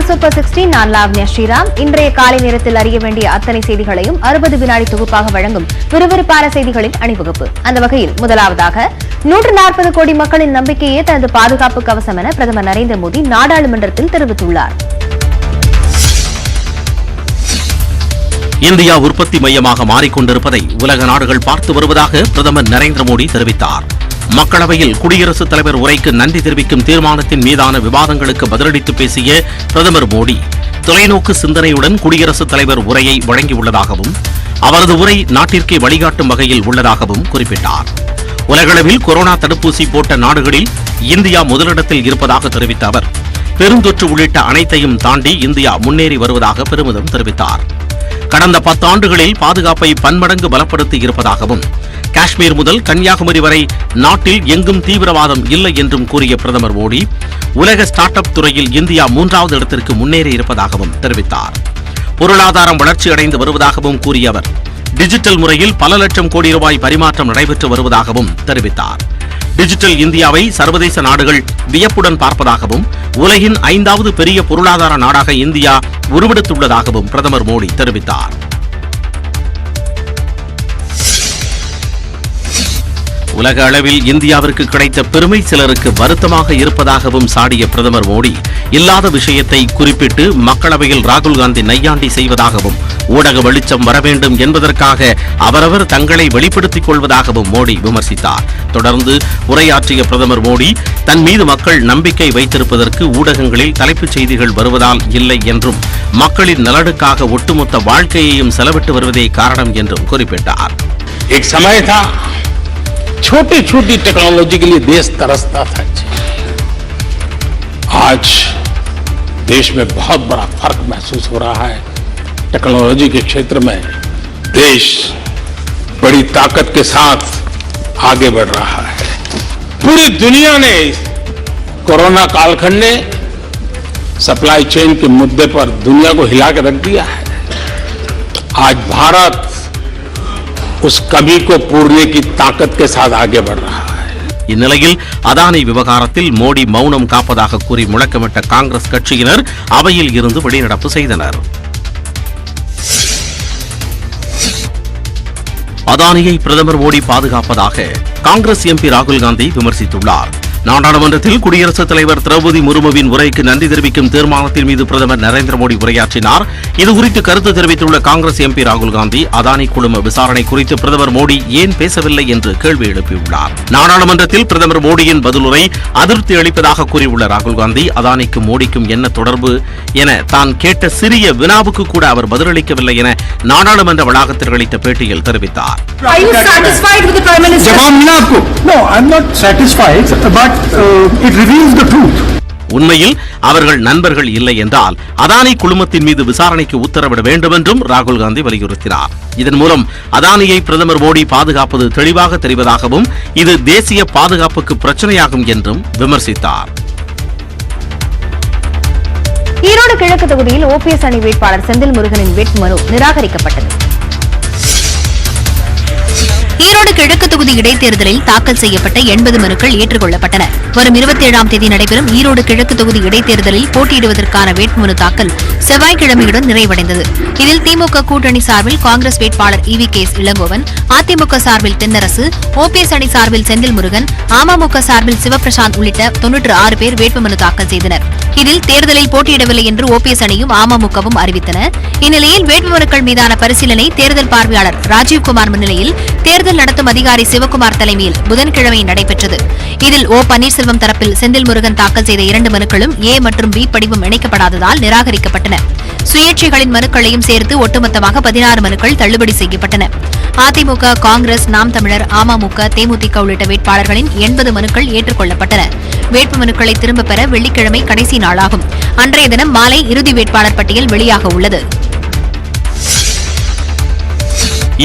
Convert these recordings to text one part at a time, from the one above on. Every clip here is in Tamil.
சூப்பர் 16. நான் லாவண்யா ஸ்ரீராம். இன்றைய காலை நேரத்தில் அறிய வேண்டிய அத்தனை செய்திகளையும் 60 வினாடி தொகுப்பாக வழங்கும் விறுவிறுப்பான செய்திகளின் அணிவகுப்பு. அந்த வகையில் முதலாவதாக 140 கோடி மக்களின் நம்பிக்கையே தனது பாதுகாப்பு கவசம் என பிரதமர் நரேந்திர மோடி நாடாளுமன்றத்தில் தெரிவித்துள்ளார். இந்தியா உற்பத்தி மையமாக மாறிக்கொண்டிருப்பதை உலக நாடுகள் பார்த்து வருவதாக பிரதமர் நரேந்திர மோடி தெரிவித்தார். மக்களவையில் குடியரசுத் தலைவர் உரைக்கு நன்றி தெரிவிக்கும் தீர்மானத்தின் மீதான விவாதங்களுக்கு பதிலளித்து பேசிய பிரதமர் மோடி தொலைநோக்கு சிந்தனையுடன் குடியரசுத் தலைவர் உரையை வழங்கியுள்ளதாகவும் அவரது உரை நாட்டிற்கே வழிகாட்டும் வகையில் உள்ளதாகவும் குறிப்பிட்டார். உலகளவில் கொரோனா தடுப்பூசி போட்ட நாடுகளில் இந்தியா முதலிடத்தில் இருப்பதாக தெரிவித்த அவர் பெருந்தொற்று உள்ளிட்ட அனைத்தையும் தாண்டி இந்தியா முன்னேறி வருவதாக பெருமிதம் தெரிவித்தார். கடந்த 10 ஆண்டுகளில் பாதுகாப்பை பன்மடங்கு பலப்படுத்தி இருப்பதாகவும் காஷ்மீர் முதல் கன்னியாகுமரி வரை நாட்டில் எங்கும் தீவிரவாதம் இல்லை என்றும் கூறிய பிரதமர் மோடி உலக ஸ்டார்ட் அப் துறையில் இந்தியா 3வது இடத்திற்கு முன்னேறி இருப்பதாகவும் தெரிவித்தார். பொருளாதாரம் வளர்ச்சியடைந்து வருவதாகவும் கூறிய அவர் டிஜிட்டல் முறையில் பல லட்சம் கோடி ரூபாய் பரிமாற்றம் நடைபெற்று வருவதாகவும் தெரிவித்தார். டிஜிட்டல் இந்தியாவை சர்வதேச நாடுகள் வியப்புடன் பார்ப்பதாகவும் உலகின் 5வது பெரிய பொருளாதார நாடாக இந்தியா உருவெடுத்துள்ளதாகவும் பிரதமர் மோடி தெரிவித்தார். உலக அளவில் இந்தியாவிற்கு கிடைத்த பெருமை சிலருக்கு வருத்தமாக இருப்பதாகவும் சாடிய பிரதமர் மோடி இல்லாத விஷயத்தை குறிப்பிட்டு மக்களவையில் ராகுல் காந்தி நையாண்டி செய்வதாகவும் ஊடக வெளிச்சம் வர வேண்டும் என்பதற்காக அவரவர் தங்களை வெளிப்படுத்திக் கொள்வதாகவும் மோடி விமர்சித்தார். தொடர்ந்து உரையாற்றிய பிரதமர் மோடி தன் மீது மக்கள் நம்பிக்கை வைத்திருப்பதற்கு ஊடகங்களில் தலைப்புச் செய்திகள் வருவதால் இல்லை என்றும் மக்களின் நலனுக்காக ஒட்டுமொத்த வாழ்க்கையையும் செலவிட்டு வருவதே காரணம் என்றும் குறிப்பிட்டார். छोटी छोटी टेक्नोलॉजी के लिए देश तरसता था। आज देश में बहुत बड़ा फर्क महसूस हो रहा है। टेक्नोलॉजी के क्षेत्र में देश बड़ी ताकत के साथ आगे बढ़ रहा है। पूरी दुनिया ने कोरोना कालखंड ने सप्लाई चेन के मुद्दे पर दुनिया को हिला के रख दिया है। आज भारत उस कमी को पूरने की ताकत के साथ आगे बढ़ रहा है. இந்நிலையில் அதானி விவகாரத்தில் மோடி மௌனம் காப்பதாக கூறி முழக்கமிட்ட காங்கிரஸ் கட்சியினர் அவையில் இருந்து வெளிநடப்பு செய்தனர். அதானியை பிரதமர் மோடி பாதுகாப்பதாக காங்கிரஸ் எம்பி ராகுல் காந்தி விமர்சித்துள்ளார். நாடாளுமன்றத்தில் குடியரசுத் தலைவர் திரௌபதி முர்முவின் உரைக்கு நன்றி தெரிவிக்கும் தீர்மானத்தின் மீது பிரதமர் நரேந்திர மோடி உரையாற்றினார். இதுகுறித்து கருத்து தெரிவித்துள்ள காங்கிரஸ் எம்பி ராகுல் காந்தி அதானி குழும விசாரணை குறித்து பிரதமர் மோடி ஏன் பேசவில்லை என்று கேள்வி எழுப்பியுள்ளார். நாடாளுமன்றத்தில் பிரதமர் மோடியின் பதிலுரை அதிருப்தி அளிப்பதாக கூறியுள்ள ராகுல் காந்தி அதானிக்கும் மோடிக்கும் என்ன தொடர்பு என தான் கேட்ட சிறிய வினாவுக்கு கூட அவர் பதிலளிக்கவில்லை என நாடாளுமன்ற வளாகத்தில் அளித்த பேட்டியில் தெரிவித்தார். உண்மையில் அவர்கள் நண்பர்கள் இல்லை என்றால் அதானி குழுமத்தின் மீது விசாரணைக்கு உத்தரவிட வேண்டும் என்றும் ராகுல் காந்தி வலியுறுத்தினார். இதன் மூலம் அதானியை பிரதமர் மோடி பாதுகாப்பது தெளிவாக தெரிவதாகவும் இது தேசிய பாதுகாப்புக்கு பிரச்சனையாகும் என்றும் விமர்சித்தார். ஈரோடு கிழக்கு தொகுதியில் ஓபிஎஸ் அணி வேட்பாளர் செந்தில் முருகனின் வேட்புமனு நிராகரிக்கப்பட்டது. ஈரோடு கிழக்கு தொகுதி இடைத்தேர்தலில் தாக்கல் செய்யப்பட்ட 80 மனுக்கள் ஏற்றுக்கொள்ளப்பட்டன. வரும் 27ஆம் தேதி நடைபெறும் ஈரோடு கிழக்கு தொகுதி இடைத்தேர்தலில் போட்டியிடுவதற்கான வேட்புமனு தாக்கல் செவ்வாய்க்கிழமையுடன் நிறைவடைந்தது. இதில் திமுக கூட்டணி சார்பில் காங்கிரஸ் வேட்பாளர் EVKS இளங்கோவன், அதிமுக சார்பில் தென்னரசு, ஓபிஎஸ் அணி சார்பில் செந்தில் முருகன், அமமுக சார்பில் சிவபிரசாந்த் உள்ளிட்ட 96 பேர் வேட்புமனு தாக்கல் செய்தனர். இதில் தேர்தலில் போட்டியிடவில்லை என்று ஓபிஎஸ் அணியும் அமமுகவும் அறிவித்தன. இந்நிலையில் வேட்புமனுக்கள் மீதான பரிசீலனை தேர்தல் பார்வையாளர் ராஜீவ்குமார் முன்னிலையில் தேர்தல் நடத்தும் அதிகாரி சிவக்குமார் தலைமையில் புதன்கிழமை நடைபெற்றது. இதில் ஓ பன்னீர்செல்வம் தரப்பில் செந்தில் முருகன் தாக்கல் செய்த 2 மனுக்களும் A மற்றும் B படிவம் இணைக்கப்படாததால் நிராகரிக்கப்பட்டன. சுயேட்சைகளின் மனுக்களையும் சேர்த்து ஒட்டுமொத்தமாக 16 மனுக்கள் தள்ளுபடி செய்யப்பட்டன. அதிமுக, காங்கிரஸ், நாம் தமிழர், அமமுக, தேமுதிக உள்ளிட்ட வேட்பாளர்களின் 80 மனுக்கள் ஏற்றுக்கொள்ளப்பட்டன. வேட்புமனுக்களை திரும்பப் பெற வெள்ளிக்கிழமை கடைசி நாளாகும். அன்றைய தினம் மாலை இறுதி வேட்பாளர் பட்டியல் வெளியாக உள்ளது.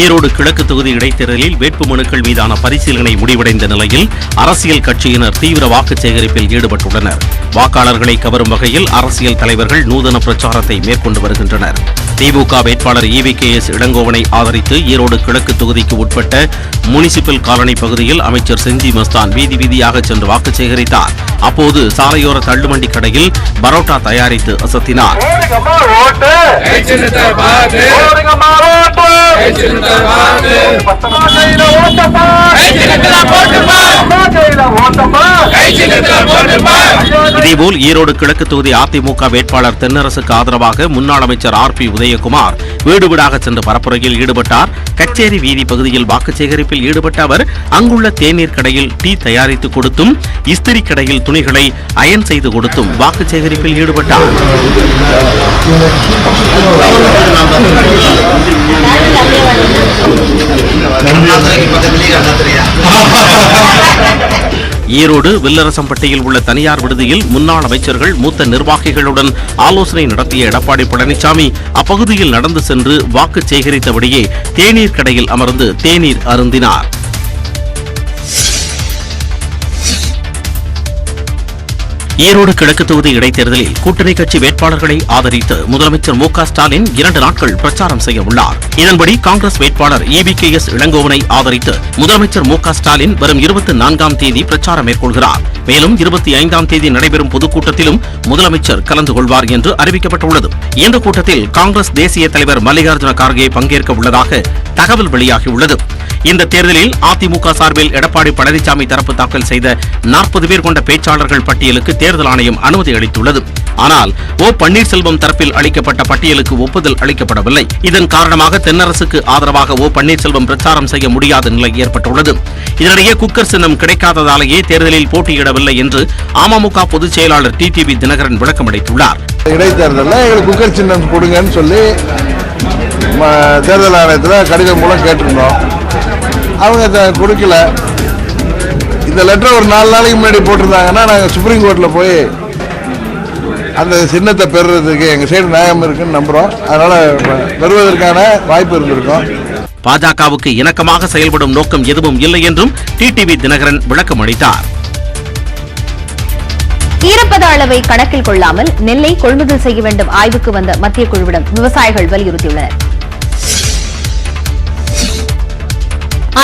ஈரோடு கிழக்கு தொகுதி இடைத்தேர்தலில் வேட்புமனுக்கள் மீதான பரிசீலனை முடிவடைந்த நிலையில் அரசியல் கட்சியினர் தீவிர வாக்கு சேகரிப்பில் ஈடுபட்டுள்ளனர். வாக்காளர்களை கவரும் வகையில் அரசியல் தலைவர்கள் நூதன பிரச்சாரத்தை மேற்கொண்டு வருகின்றனர். திமுக வேட்பாளர் EVKS இளங்கோவனை ஆதரித்து ஈரோடு கிழக்கு தொகுதிக்கு உட்பட்ட முனிசிபல் காலனி பகுதியில் அமைச்சர் செஞ்சி மஸ்தான் வீதி வீதியாக சென்று வாக்கு சேகரித்தார். அப்போது சாலையோர தள்ளுவண்டி கடையில் பரோட்டா தயாரித்து அசத்தினார். இதேபோல் ஈரோடு கிழக்கு தொகுதி அதிமுக வேட்பாளர் தென்னரசுக்கு ஆதரவாக முன்னாள் அமைச்சர் RP உதயகுமார் வீடு வீடாக சென்று பரப்புரையில் ஈடுபட்டார். கச்சேரி வீதி பகுதியில் வாக்கு சேகரிப்பில் ஈடுபட்ட அவர் அங்குள்ள தேநீர் கடையில் டீ தயாரித்து கொடுத்தும் இஸ்திரி கடையில் துணிகளை அயன் செய்து கொடுத்தும் வாக்கு சேகரிப்பில் ஈடுபட்டார். ஈரோடு வில்லரசம்பட்டியில் உள்ள தனியார் விடுதியில் முன்னாள் அமைச்சர்கள் மூத்த நிர்வாகிகளுடன் ஆலோசனை நடத்திய எடப்பாடி பழனிசாமி அப்பகுதியில் நடந்து சென்று வாக்கு சேகரித்தபடியே தேநீர் கடையில் அமர்ந்து தேநீர் அருந்தினார். ஈரோடு கிழக்கு தொகுதி இடைத்தேர்தலில் கூட்டணி கட்சி வேட்பாளர்களை ஆதரித்து முதலமைச்சர் மு க ஸ்டாலின் 2 நாட்கள் பிரச்சாரம் செய்ய உள்ளார். இதன்படி காங்கிரஸ் வேட்பாளர் EVKS இளங்கோவனை ஆதரித்து முதலமைச்சர் மு க ஸ்டாலின் வரும் 24ஆம் தேதி பிரச்சாரம் மேற்கொள்கிறார். மேலும் 25ஆம் தேதி நடைபெறும் பொதுக்கூட்டத்திலும் முதலமைச்சர் கலந்து கொள்வார் என்று அறிவிக்கப்பட்டுள்ளது. இந்த கூட்டத்தில் காங்கிரஸ் தேசிய தலைவர் மல்லிகார்ஜுன கார்கே பங்கேற்க உள்ளதாக தகவல் வெளியாகியுள்ளது. இந்த தேர்தலில் அதிமுக சார்பில் எடப்பாடி பழனிசாமி தரப்பு தாக்கல் செய்த 40 பேர் கொண்ட பேச்சாளர்கள் பட்டியலுக்கு தேர்தல் ஆணையம் அனுமதி அளித்துள்ளது. ஆனால் O பன்னீர்செல்வம் தரப்பில் அளிக்கப்பட்ட பட்டியலுக்கு ஒப்புதல் அளிக்கப்படவில்லை. இதன் காரணமாக தென்னரசுக்கு ஆதரவாக O பன்னீர்செல்வம் பிரச்சாரம் செய்ய முடியாத நிலை ஏற்பட்டுள்ளது. இதனிடையே குக்கர் சின்னம் கிடைக்காததாலேயே தேர்தலில் போட்டியிடவில்லை என்று அமமுக பொதுச் செயலாளர் TTV தினகரன் விளக்கமளித்துள்ளார். இடைத்தேர்தலில் எங்களுக்கு குக்கர் சின்னம் கொடுங்கன்னு சொல்லி தேர்தல் ஆணையத்தில் கடிதம் மூலம் கேட்டிருந்தோம். அவங்க கொடுக்கல. இந்த லெட்டர் ஒரு 4 நாளைக்கு முன்னாடி போட்டிருந்தாங்கன்னா நாங்கள் சுப்ரீம் கோர்ட்டில் போய் அந்த சின்னத்தை பெறுறதுக்கு எங்கள் சைடு நியாயம் இருக்குன்னு நம்புகிறோம். அதனால் பெறுவதற்கான வாய்ப்பு இருந்திருக்கும். பாஜகவுக்கு இணக்கமாக செயல்படும் நோக்கம் எதுவும் இல்லை என்றும் TTV தினகரன் விளக்கம் அளித்தார். ஈரப்பத அளவை கணக்கில் கொள்ளாமல் நெல்லை கொள்முதல் செய்ய வேண்டும் ஆய்வுக்கு வந்த மத்திய குழுவிடம் விவசாயிகள் வலியுறுத்தியுள்ளனர்.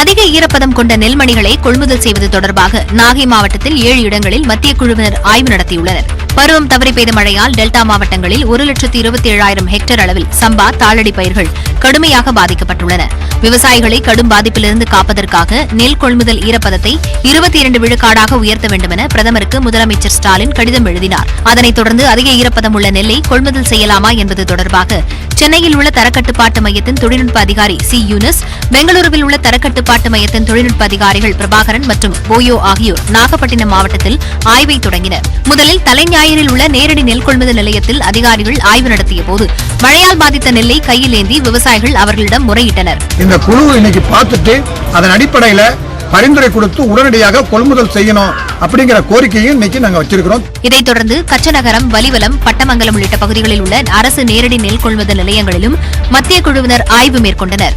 அதிக ஈரப்பதம் கொண்ட நெல்மணிகளை கொள்முதல் செய்வது தொடர்பாக நாகை மாவட்டத்தில் 7 இடங்களில் மத்திய குழுவினர் ஆய்வு நடத்தியுள்ளனர். பருவம் தவறி பெய்த மழையால் டெல்டா மாவட்டங்களில் 1,27,700 ஹெக்டேர் அளவில் சம்பா தாளடி பயிர்கள் கடுமையாக பாதிக்கப்பட்டுள்ளன. விவசாயிகளை கடும் பாதிப்பிலிருந்து காப்பதற்காக நெல் கொள்முதல் ஈரப்பதத்தை 22 விழுக்காடாக உயர்த்த வேண்டுமென பிரதமருக்கு முதலமைச்சர் ஸ்டாலின் கடிதம் எழுதினார். அதனைத் தொடர்ந்து அதிக ஈரப்பதம் உள்ள நெல்லை கொள்முதல் செய்யலாமா என்பது தொடர்பாக சென்னையில் உள்ள தரக்கட்டுப்பாட்டு மையத்தின் தொழில்நுட்ப அதிகாரி C. யூனஸ், பெங்களூருவில் உள்ள தரக்கட்டுப்பாட்டு மையத்தின் தொழில்நுட்ப அதிகாரிகள் பிரபாகரன் மற்றும் போயோ ஆகியோர் நாகப்பட்டினம் மாவட்டத்தில் ஆய்வை தொடங்கினர். முதலில் தலைஞாயிறில் உள்ள நேரடி நெல் கொள்முதல் நிலையத்தில் அதிகாரிகள் ஆய்வு நடத்திய போது மழையால் பாதித்த நெல்லை கையில் ஏந்தி விவசாயிகள் அவர்களிடம் முறையிட்டனர். இந்த குழு இன்னைக்கு பார்த்துட்டு அதன் அடிப்படையில் பரிந்துரை கொடுத்து உடனடியாக கொள்முதல் செய்யணும் அப்படிங்கிற கோரிக்கையும் இன்னைக்கு நாங்க வச்சிருக்கிறோம். இதைத் தொடர்ந்து கச்சநகரம், வலிவலம், பட்டமங்கலம் உள்ளிட்ட பகுதிகளில் உள்ள அரசு நேரடி நெல் கொள்முதல் நிலையங்களிலும் மத்திய குழுவினர் ஆய்வு மேற்கொண்டனர்.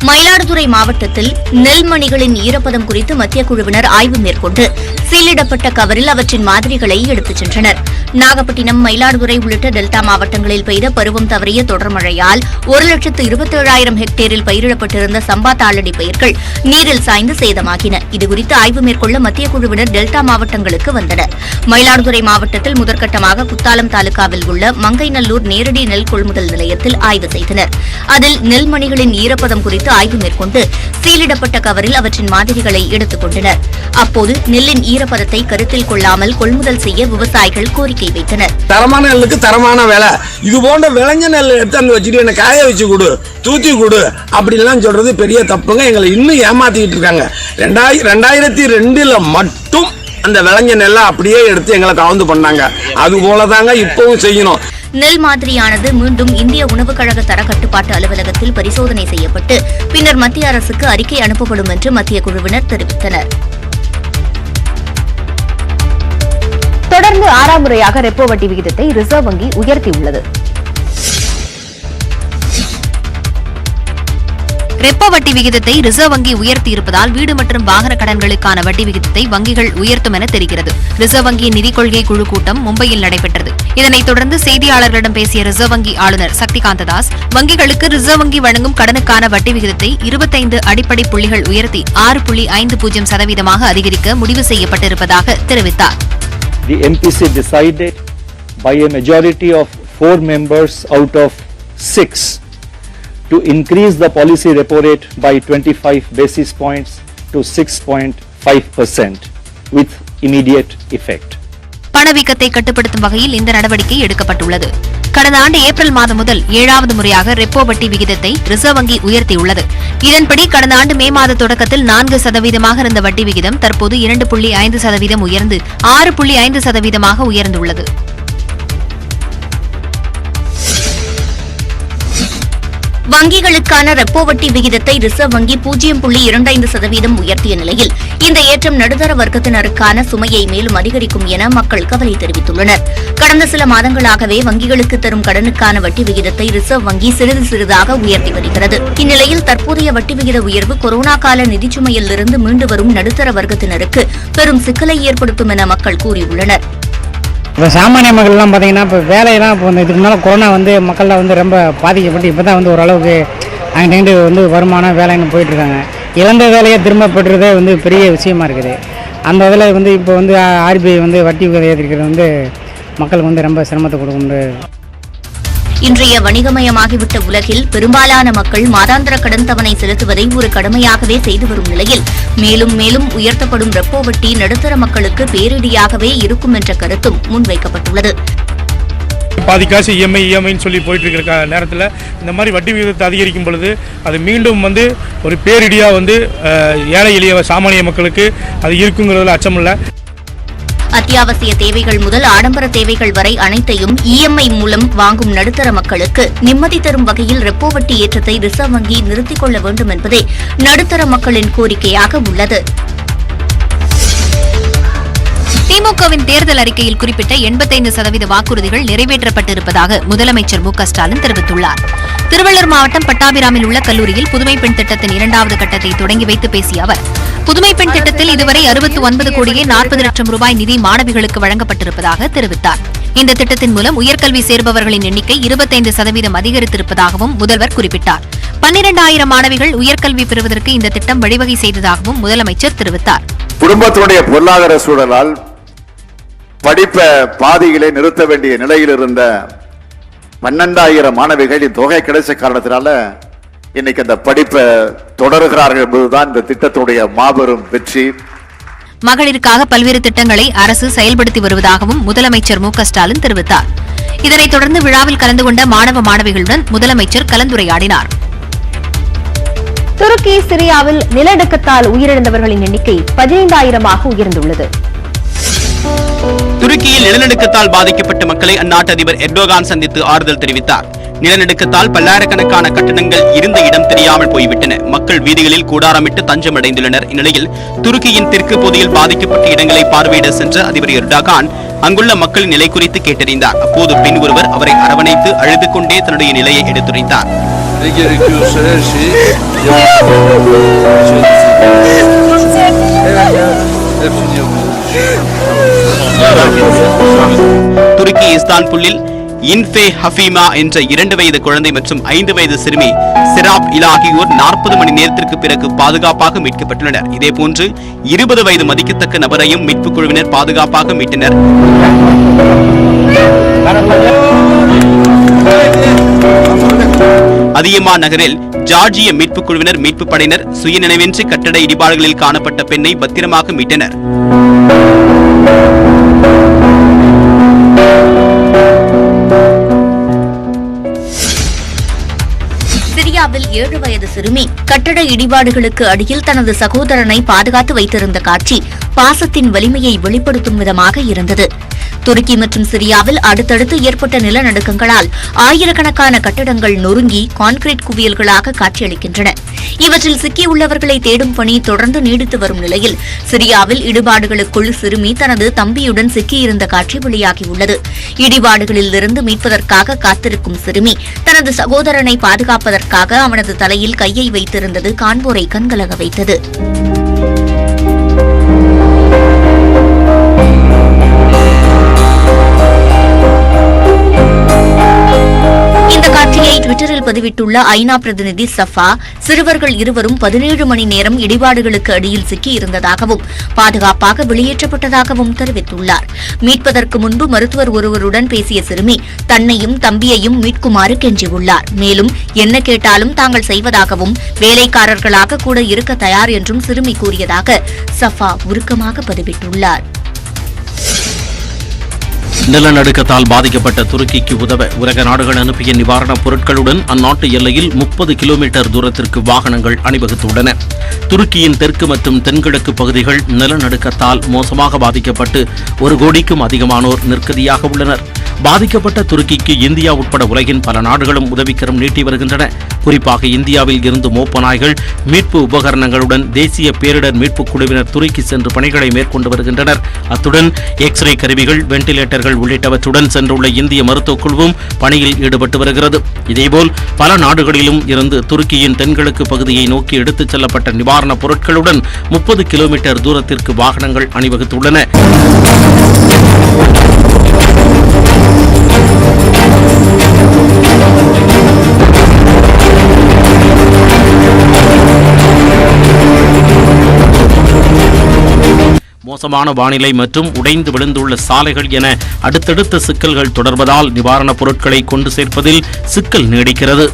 மயிலாடுதுறை மாவட்டத்தில் நெல்மணிகளின் ஈரப்பதம் குறித்து மத்திய குழுவினர் ஆய்வு மேற்கொண்டு சீலிடப்பட்ட கவரில் அவற்றின் மாதிரிகளை எடுத்துச் சென்றனர். நாகப்பட்டினம், மயிலாடுதுறை உள்ளிட்ட டெல்டா மாவட்டங்களில் பெய்த பருவம் தவறிய தொடர் மழையால் 1,27,000 ஹெக்டேரில் பயிரிடப்பட்டிருந்த சம்பா தாளடி பயிர்கள் நீரில் சாய்ந்து சேதமாகின. இதுகுறித்து ஆய்வு மேற்கொள்ள மத்திய குழுவினர் டெல்டா மாவட்டங்களுக்கு வந்தனர். மயிலாடுதுறை மாவட்டத்தில் முதற்கட்டமாக குத்தாலம் தாலுகாவில் உள்ள மங்கைநல்லூர் நேரடி நெல் கொள்முதல் நிலையத்தில் ஆய்வு செய்தனர். அதில் நெல்மணிகளின் ஈரப்பதம் குறித்து ஆய்வு மேற்கொண்டு சீலிடப்பட்ட கவரில் அவற்றின் மாதிரிகளை எடுத்துக் கொண்டனர். அப்போது நெல்லின் ஈரப்பதத்தை கருத்தில் கொள்ளாமல் கொள்முதல் செய்ய விவசாயிகள் கோரிக்கை வைத்தனர். தரமான நெல்லுக்கு தரமான விலை, இது போன்ற விளைஞ்ச நெல் எடுத்து வச்சுட்டு என்ன காய வச்சு கொடு, தூத்தி கொடு அப்படின்லாம் சொல்றது பெரிய தப்புங்க. எங்களை இன்னும் ஏமாத்திக்கிட்டு இருக்காங்க. 2002 மட்டும் அந்த விளைஞ்ச நெல்லை அப்படியே எடுத்து எங்களை கவுந்து பண்ணாங்க. அது போலதாங்க இப்பவும் செய்யணும். நெல் மாதிரியானது மீண்டும் இந்திய உணவுக் கழக தர கட்டுப்பாட்டு அலுவலகத்தில் பரிசோதனை செய்யப்பட்டு பின்னர் மத்திய அரசுக்கு அறிக்கை அனுப்பப்படும் என்று மத்திய குழுவினர் தெரிவித்தனர். தொடர்ந்து 6ஆம் முறையாக ரெப்போ வட்டி விகிதத்தை ரிசர்வ் வங்கி உயர்த்தியுள்ளது. ரெப்போ வட்டி விகிதத்தை ரிசர்வ் வங்கி உயர்த்தியிருப்பதால் வீடு மற்றும் வாகன கடன்களுக்கான வட்டி விகிதத்தை வங்கிகள் உயர்த்தும் என தெரிகிறது. ரிசர்வ் வங்கியின் நிதிக் கொள்கை குழு கூட்டம் மும்பையில் நடைபெற்றது. இதனைத் தொடர்ந்து செய்தியாளர்களிடம் பேசிய ரிசர்வ் வங்கி ஆளுநர் சக்திகாந்த தாஸ், வங்கிகளுக்கு ரிசர்வ் வங்கி வழங்கும் கடனுக்கான வட்டி விகிதத்தை 25 அடிப்படை புள்ளிகள் உயர்த்தி 6.50% அதிகரிக்க முடிவு செய்யப்பட்டிருப்பதாக தெரிவித்தார். The MPC decided by a majority of 4 members out of 6 to increase the policy repo rate by 25 basis points to 6.5% with immediate effect. பணவீக்கத்தை கட்டுப்படுத்தும் வகையில் இந்த நடவடிக்கை எடுக்கப்பட்டுள்ளது. கடந்த ஆண்டு ஏப்ரல் மாதம் முதல் 7வது முறையாக ரெப்போ வட்டி விகிதத்தை ரிசர்வ் வங்கி உயர்த்தியுள்ளது. இதன்படி கடந்த ஆண்டு மே மாத தொடக்கத்தில் 4% இருந்த வட்டி விகிதம் தற்போது 2.5% உயர்ந்து 6.5% உயர்ந்துள்ளது. வங்கிகளுக்கான ரெப்போ வட்டி விகிதத்தை ரிசர்வ் வங்கி 0.25% உயர்த்திய நிலையில் இந்த ஏற்றம் நடுத்தர வர்க்கத்தினருக்கான சுமையை மேலும் அதிகரிக்கும் என மக்கள் கவலை தெரிவித்துள்ளனர். கடந்த சில மாதங்களாகவே வங்கிகளுக்கு தரும் கடனுக்கான வட்டி விகிதத்தை ரிசர்வ் வங்கி சிறிது சிறிதாக உயர்த்தி வருகிறது. இந்நிலையில் தற்போதைய வட்டி விகித உயர்வு கொரோனா கால நிதிச்சுமையிலிருந்து மீண்டு வரும் நடுத்தர வர்க்கத்தினருக்கு பெரும் சிக்கலை ஏற்படுத்தும் என மக்கள் கூறியுள்ளனர். இப்போ சாமானிய மக்கள்லாம் பார்த்தீங்கன்னா இப்போ வேலையெல்லாம் இப்போ இதுக்கு முன்னால் கொரோனா மக்கள்லாம் ரொம்ப பாதிக்கப்பட்டு இப்போ தான் ஓரளவுக்கு அங்கிட்டு வருமானம் வேலைன்னு போயிட்டுருக்காங்க. இழந்த வேலையை திரும்ப பெற்றதே பெரிய விஷயமா இருக்குது. அந்த இதில் இப்போ RBI வட்டி ஏற்றிருக்கிறது மக்களுக்கு ரொம்ப சிரமத்தை கொடுக்கும். இன்றைய வணிகமயமாகிவிட்ட உலகில் பெரும்பாலான மக்கள் மாதாந்திர கடன் தவணை செலுத்துவதை ஒரு கடமையாகவே செய்து வரும் நிலையில் மேலும் மேலும் உயர்த்தப்படும் ரெப்போ வட்டி நடுத்தர மக்களுக்கு பேரிடியாகவே இருக்கும் என்ற கருத்தும் முன்வைக்கப்பட்டுள்ளது. பாதி காசு இஎம்ஐன்னு சொல்லி போயிட்டு இருக்கிற நேரத்தில் இந்த மாதிரி வட்டி விகிதத்தை அதிகரிக்கும் பொழுது அது மீண்டும் ஒரு பேரிடியாக ஏழை எளிய சாமானிய மக்களுக்கு அது இருக்குங்கிறதுல அச்சமில்லை. அத்தியாவசிய தேவைகள் முதல் ஆடம்பர தேவைகள் வரை அனைத்தையும் இஎம்ஐ மூலம் வாங்கும் நடுத்தர மக்களுக்கு நிம்மதி தரும் வகையில் ரெப்போ வட்டி ஏற்றத்தை ரிசர்வ் வங்கி நிறுத்திக் கொள்ள வேண்டும் என்பதே நடுத்தர மக்களின் கோரிக்கையாக உள்ளது. திமுகவின் தேர்தல் அறிக்கையில் குறிப்பிட்ட 85% வாக்குறுதிகள் நிறைவேற்றப்பட்டிருப்பதாக முதலமைச்சர் மு.க.ஸ்டாலின் தெரிவித்துள்ளார். திருவள்ளூர் மாவட்டம் பட்டாபிராமில் உள்ள கல்லூரியில் புதுமை பெண் திட்டத்தின் 2வது கட்டத்தை தொடங்கி வைத்து பேசிய அவர், புதுமை பெண் திட்டத்தில் இதுவரை 69 கோடியே 40 லட்சம் ரூபாய் நிதி மாணவிகளுக்கு வழங்கப்பட்டிருப்பதாக தெரிவித்தார். இந்த திட்டத்தின் மூலம் உயர்கல்வி சேர்பவர்களின் எண்ணிக்கை 25% அதிகரித்திருப்பதாகவும் முதல்வர் குறிப்பிட்டார். 12,000 மாணவிகள் உயர்கல்வி பெறுவதற்கு இந்த திட்டம் வழிவகை செய்ததாகவும் முதலமைச்சர் தெரிவித்தார். குடும்பத்தினுடைய பொருளாதார சூழலால் படிப்பை பாதியிலே நிறுத்த வேண்டிய நிலையில் இருந்த 12,000 மாணவிகள் தொகை கிடைச்ச காரணத்தினால இன்னைக்கு அந்த படிப்பை தொடர்கிறார்கள் என்பதுதான் இந்த திட்டத்துடைய மாபெரும் வெற்றி. மகளிருக்காக பல்வேறு திட்டங்களை அரசு செயல்படுத்தி வருவதாகவும் முதலமைச்சர் மு.க.ஸ்டாலின் தெரிவித்தார். இதனைத் தொடர்ந்து விழாவில் கலந்து கொண்ட மாணவ மாணவிகளுடன் முதலமைச்சர் கலந்துரையாடினார். துருக்கி சிரியாவில் நிலநடுக்கத்தால் உயிரிழந்தவர்களின் எண்ணிக்கை 15,000 உயர்ந்துள்ளது. துருக்கியில் நிலநடுக்கத்தால் பாதிக்கப்பட்ட மக்களை அந்நாட்டு அதிபர் எர்டோகான் சந்தித்து ஆறுதல் தெரிவித்தார். நிலநடுக்கத்தால் பல்லாயிரக்கணக்கான கட்டணங்கள் இருந்த இடம் தெரியாமல் போய்விட்டன. மக்கள் வீதிகளில் கூடாரமிட்டு தஞ்சம் அடைந்துள்ளனர். இந்நிலையில் துருக்கியின் தெற்கு பகுதியில் பாதிக்கப்பட்ட இடங்களை பார்வையிட சென்ற அதிபர் எர்டோகான் அங்குள்ள மக்களின் நிலை குறித்து கேட்டறிந்தார். அப்போது பெண் ஒருவர் அவரை அரவணைத்து அழுது கொண்டே தன்னுடைய நிலையை எடுத்துரைத்தார். துருக்கி இஸ்தான்புல்லில் இன்ஃபே ஹஃபீமா என்ற 2 வயது குழந்தை மற்றும் 5 வயது சிறுமி செராப் இலா ஆகியோர் 40 மணி நேரத்திற்கு பிறகு பாதுகாப்பாக மீட்கப்பட்டுள்ளனர். இதேபோன்று 20 வயது மதிக்கத்தக்க நபரையும் மீட்புக் குழுவினர் பாதுகாப்பாக மீட்டனர். அதியமா நகரில் ஜார்ஜிய மீட்புக் குழுவினர் மீட்புப் படையினர் சுயநினைவின்றி கட்டட இடிபாடுகளில் காணப்பட்ட பெண்ணை பத்திரமாக மீட்டனர். சிரியாவில் 7 வயது சிறுமி கட்டட இடிபாடுகளுக்கு அடியில் தனது சகோதரனை பாதுகாத்து வைத்திருந்த காட்சி பாசத்தின் வலிமையை வெளிப்படுத்தும் விதமாக இருந்தது. துருக்கி மற்றும் சிரியாவில் அடுத்தடுத்து ஏற்பட்ட நிலநடுக்கங்களால் ஆயிரக்கணக்கான கட்டடங்கள் நொறுங்கி கான்கிரீட் குவியல்களாக காட்சியளிக்கின்றன. இவற்றில் சிக்கியுள்ளவர்களை தேடும் பணி தொடர்ந்து நீடித்து வரும் நிலையில் சிரியாவில் இடிபாடுகளுக்குள் சிறுமி தனது தம்பியுடன் சிக்கியிருந்த காட்சி வெளியாகியுள்ளது. இடிபாடுகளில் இருந்து மீட்பதற்காக காத்திருக்கும் சிறுமி தனது சகோதரனை பாதுகாப்பதற்காக அவனது தலையில் கையை வைத்திருந்தது காண்போரை கண்கலங்க வைத்தது. இந்த காட்சியை ட்விட்டரில் பதிவிட்டுள்ள ஐநா பிரதிநிதி சஃபா, சிறுவர்கள் இருவரும் 17 மணி நேரம் இடிபாடுகளுக்கு அடியில் சிக்கியிருந்ததாகவும் பாதுகாப்பாக வெளியேற்றப்பட்டதாகவும் தெரிவித்துள்ளார். மீட்பதற்கு முன்பு மருத்துவர் ஒருவருடன் பேசிய சிறுமி தன்னையும் தம்பியையும் மீட்குமாறு கெஞ்சியுள்ளார். மேலும் என்ன கேட்டாலும் தாங்கள் செய்வதாகவும் வேலைக்காரர்களாக கூட இருக்க தயார் என்றும் சிறுமி கூறியதாக சஃபா உருக்கமாக பதிவிட்டுள்ளார். நிலநடுக்கத்தால் பாதிக்கப்பட்ட துருக்கிக்கு உதவ உலக நாடுகள் அனுப்பிய நிவாரணப் பொருட்களுடன் அந்நாட்டு எல்லையில் 30 கிலோமீட்டர் தூரத்திற்கு வாகனங்கள் அணிவகுத்துள்ளன. துருக்கியின் தெற்கு மற்றும் தென்கிழக்கு பகுதிகள் நிலநடுக்கத்தால் மோசமாக பாதிக்கப்பட்டு 1 கோடிக்கும் அதிகமானோர் நிர்கதியாக உள்ளனர். பாதிக்கப்பட்ட துருக்கிக்கு இந்தியா உட்பட உலகின் பல நாடுகளும் உதவிக்கரம் நீட்டி வருகின்றன. குறிப்பாக இந்தியாவில் இருந்து மோப்ப நாய்கள், மீட்பு உபகரணங்களுடன் தேசிய பேரிடர் மீட்புக் குழுவினர் துருக்கி சென்று பணிகளை மேற்கொண்டு வருகின்றனர். அத்துடன் எக்ஸ்ரே கருவிகள், வெண்டிலேட்டர்கள் உள்ளிட்டவற்றுடன் சென்றுள்ள இந்திய மருத்துவக் குழுவும் பணியில் ஈடுபட்டு வருகிறது. இதேபோல் பல நாடுகளிலும் இருந்து துருக்கியின் தென்கிழக்கு பகுதியை நோக்கி எடுத்துச் செல்லப்பட்ட நிவாரணப் பொருட்களுடன் 30 கிலோமீட்டர் தூரத்திற்கு வாகனங்கள் அணிவகுத்துள்ளன. மோசமான வானிலை மற்றும் உடைந்து விழுந்துள்ள சாலைகள் என அடுத்தடுத்த சிக்கல்கள் தொடர்வதால் நிவாரணப் பொருட்களை கொண்டு சேர்ப்பதில் சிக்கல் நீடிக்கிறது.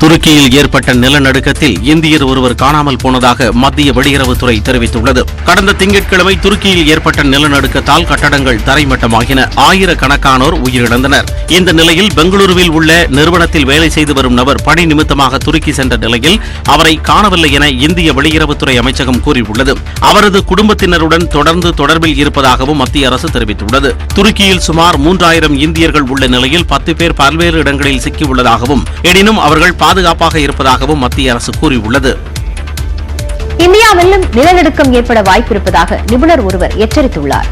துருக்கியில் ஏற்பட்ட நிலநடுக்கத்தில் இந்தியர் ஒருவர் காணாமல் போனதாக மத்திய வெளியுறவுத்துறை தெரிவித்துள்ளது. கடந்த திங்கட்கிழமை துருக்கியில் ஏற்பட்ட நிலநடுக்கத்தால் கட்டடங்கள் தரைமட்டமாகின. ஆயிரக்கணக்கானோர் உயிரிழந்தனர். இந்த நிலையில் பெங்களூருவில் உள்ள நிறுவனத்தில் வேலை செய்து வரும் நபர் பணி நிமித்தமாக துருக்கி சென்ற நிலையில் அவரை காணவில்லை என இந்திய வெளியுறவுத்துறை அமைச்சகம் கூறியுள்ளது. அவரது குடும்பத்தினருடன் தொடர்ந்து தொடர்பில் இருப்பதாகவும் மத்திய அரசு தெரிவித்துள்ளது. துருக்கியில் சுமார் 3000 இந்தியர்கள் உள்ள நிலையில் 10 பேர் பல்வேறு இடங்களில் சிக்கியுள்ளதாகவும் எனினும் அவர்கள் பாதுகாப்பாக இருப்பதாகவும் மத்திய அரசு கூறியுள்ளது. இந்தியாவிலும் நிலநடுக்கம் ஏற்பட வாய்ப்பிருப்பதாக நிபுணர் ஒருவர் எச்சரித்துள்ளார்.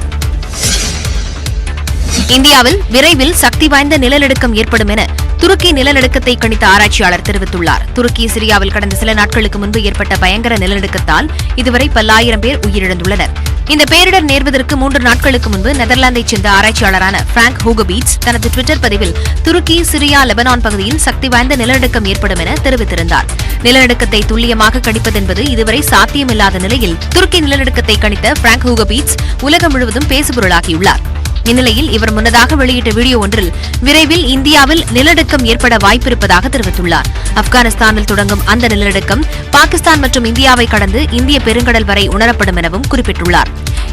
இந்தியாவில் விரைவில் சக்தி வாய்ந்த நிலநடுக்கம் ஏற்படும் என துருக்கி நிலநடுக்கத்தை கணித்த ஆராய்ச்சியாளர் தெரிவித்துள்ளார். துருக்கி சிரியாவில் கடந்த சில நாட்களுக்கு முன்பு ஏற்பட்ட பயங்கர நிலநடுக்கத்தால் இதுவரை பல்லாயிரம் பேர் உயிரிழந்துள்ளனர். இந்த பேரிடர் நேர்வதற்கு 3 நாட்களுக்கு முன்பு நெதர்லாந்தைச் சேர்ந்த ஆராய்ச்சியாளரான பிராங்க் ஹூகபீட்ஸ் தனது ட்விட்டர் பதிவில் துருக்கி, சிரியா, லெபனான் பகுதியில் சக்தி வாய்ந்த நிலநடுக்கம் ஏற்படும் என தெரிவித்திருந்தார். நிலநடுக்கத்தை துல்லியமாக கணிப்பதென்பது இதுவரை சாத்தியமில்லாத நிலையில் துருக்கி நிலநடுக்கத்தை கணித்த பிராங்க் ஹூகபீட்ஸ் உலகம் முழுவதும் பேசுபொருளாகியுள்ளார். இந்நிலையில் இவர் முன்னதாக வெளியிட்ட வீடியோ ஒன்றில் விரைவில் இந்தியாவில் நிலநடுக்கம் ஏற்பட வாய்ப்பிருப்பதாக தெரிவித்துள்ளார். ஆப்கானிஸ்தானில் தொடங்கும் அந்த நிலநடுக்கம் பாகிஸ்தான் மற்றும் இந்தியாவை கடந்து இந்திய பெருங்கடல் வரை உணரப்படும் எனவும் குறிப்பிட்டுள்ளார்.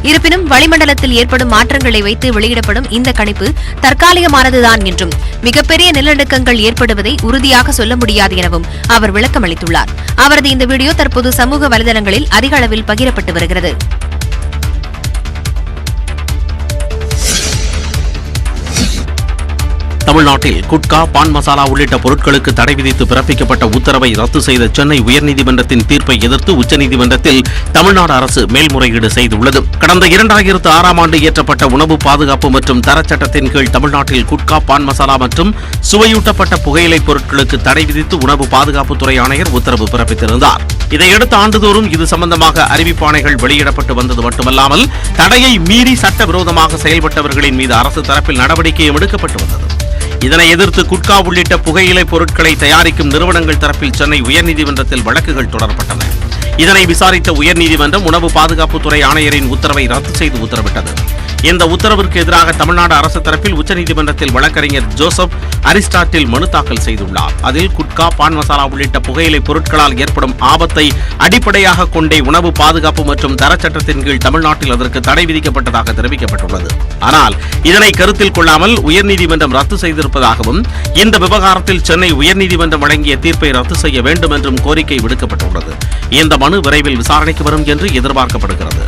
இருப்பினும் வளிமண்டலத்தில் ஏற்படும் மாற்றங்களை வைத்து வெளியிடப்படும் இந்த கணிப்பு தற்காலிகமானதுதான் என்றும் மிகப்பெரிய நிலநடுக்கங்கள் ஏற்படுவதை உறுதியாக சொல்ல முடியாது எனவும் அவர் விளக்கமளித்துள்ளார். அவரது இந்த வீடியோ தற்போது சமூக வலைதளங்களில் அதிக அளவில் பகிரப்பட்டு வருகிறது. தமிழ்நாட்டில் குட்கா, பான் மசாலா உள்ளிட்ட பொருட்களுக்கு தடை விதித்து பிறப்பிக்கப்பட்ட உத்தரவை ரத்து செய்த சென்னை உயர்நீதிமன்றத்தின் தீர்ப்பை எதிர்த்து உச்சநீதிமன்றத்தில் தமிழ்நாடு அரசு மேல்முறையீடு செய்துள்ளது. கடந்த 2006ஆம் ஆண்டு இயற்றப்பட்ட உணவு பாதுகாப்பு மற்றும் தரச்சட்டத்தின் கீழ் தமிழ்நாட்டில் குட்கா, பான் மசாலா மற்றும் சுவையூட்டப்பட்ட புகையிலைப் பொருட்களுக்கு தடை விதித்து உணவு பாதுகாப்புத்துறை ஆணையர் உத்தரவு பிறப்பித்திருந்தார். இதையடுத்து ஆண்டுதோறும் இது சம்பந்தமாக அறிவிப்பாணைகள் வெளியிடப்பட்டு வந்தது மட்டுமல்லாமல் தடையை மீறி சட்டவிரோதமாக செயல்பட்டவர்களின் மீது அரசு தரப்பில் நடவடிக்கையும் எடுக்கப்பட்டு வந்தது. இதனை எதிர்த்து குட்கா உள்ளிட்ட புகையிலை பொருட்களை தயாரிக்கும் நிறுவனங்கள் தரப்பில் சென்னை உயர்நீதிமன்றத்தில் வழக்குகள் தொடரப்பட்டன. இதனை விசாரித்த உயர்நீதிமன்றம் உணவு பாதுகாப்புத்துறை ஆணையரின் உத்தரவை ரத்து செய்து உத்தரவிட்டது. இந்த உத்தரவிற்கு எதிராக தமிழ்நாடு அரசு தரப்பில் உச்சநீதிமன்றத்தில் வழக்கறிஞர் ஜோசப் அரிஸ்டாட்டில் மனு தாக்கல் செய்துள்ளார். அதில் குட்கா, பான் மசாலா உள்ளிட்ட புகையிலை பொருட்களால் ஏற்படும் ஆபத்தை அடிப்படையாக கொண்டே உணவு பாதுகாப்பு மற்றும் தரச்சட்டத்தின் கீழ் தமிழ்நாட்டில் அதற்கு தடை விதிக்கப்பட்டதாக தெரிவிக்கப்பட்டுள்ளது. ஆனால் இதனை கருத்தில் கொள்ளாமல் உயர்நீதிமன்றம் ரத்து செய்திருப்பதாகவும் இந்த விவகாரத்தில் சென்னை உயர்நீதிமன்றம் வழங்கிய தீர்ப்பை ரத்து செய்ய வேண்டும் என்றும் கோரிக்கை விடுக்கப்பட்டுள்ளது. இந்த மனு விரைவில் விசாரணைக்கு வரும் என்று எதிர்பார்க்கப்படுகிறது.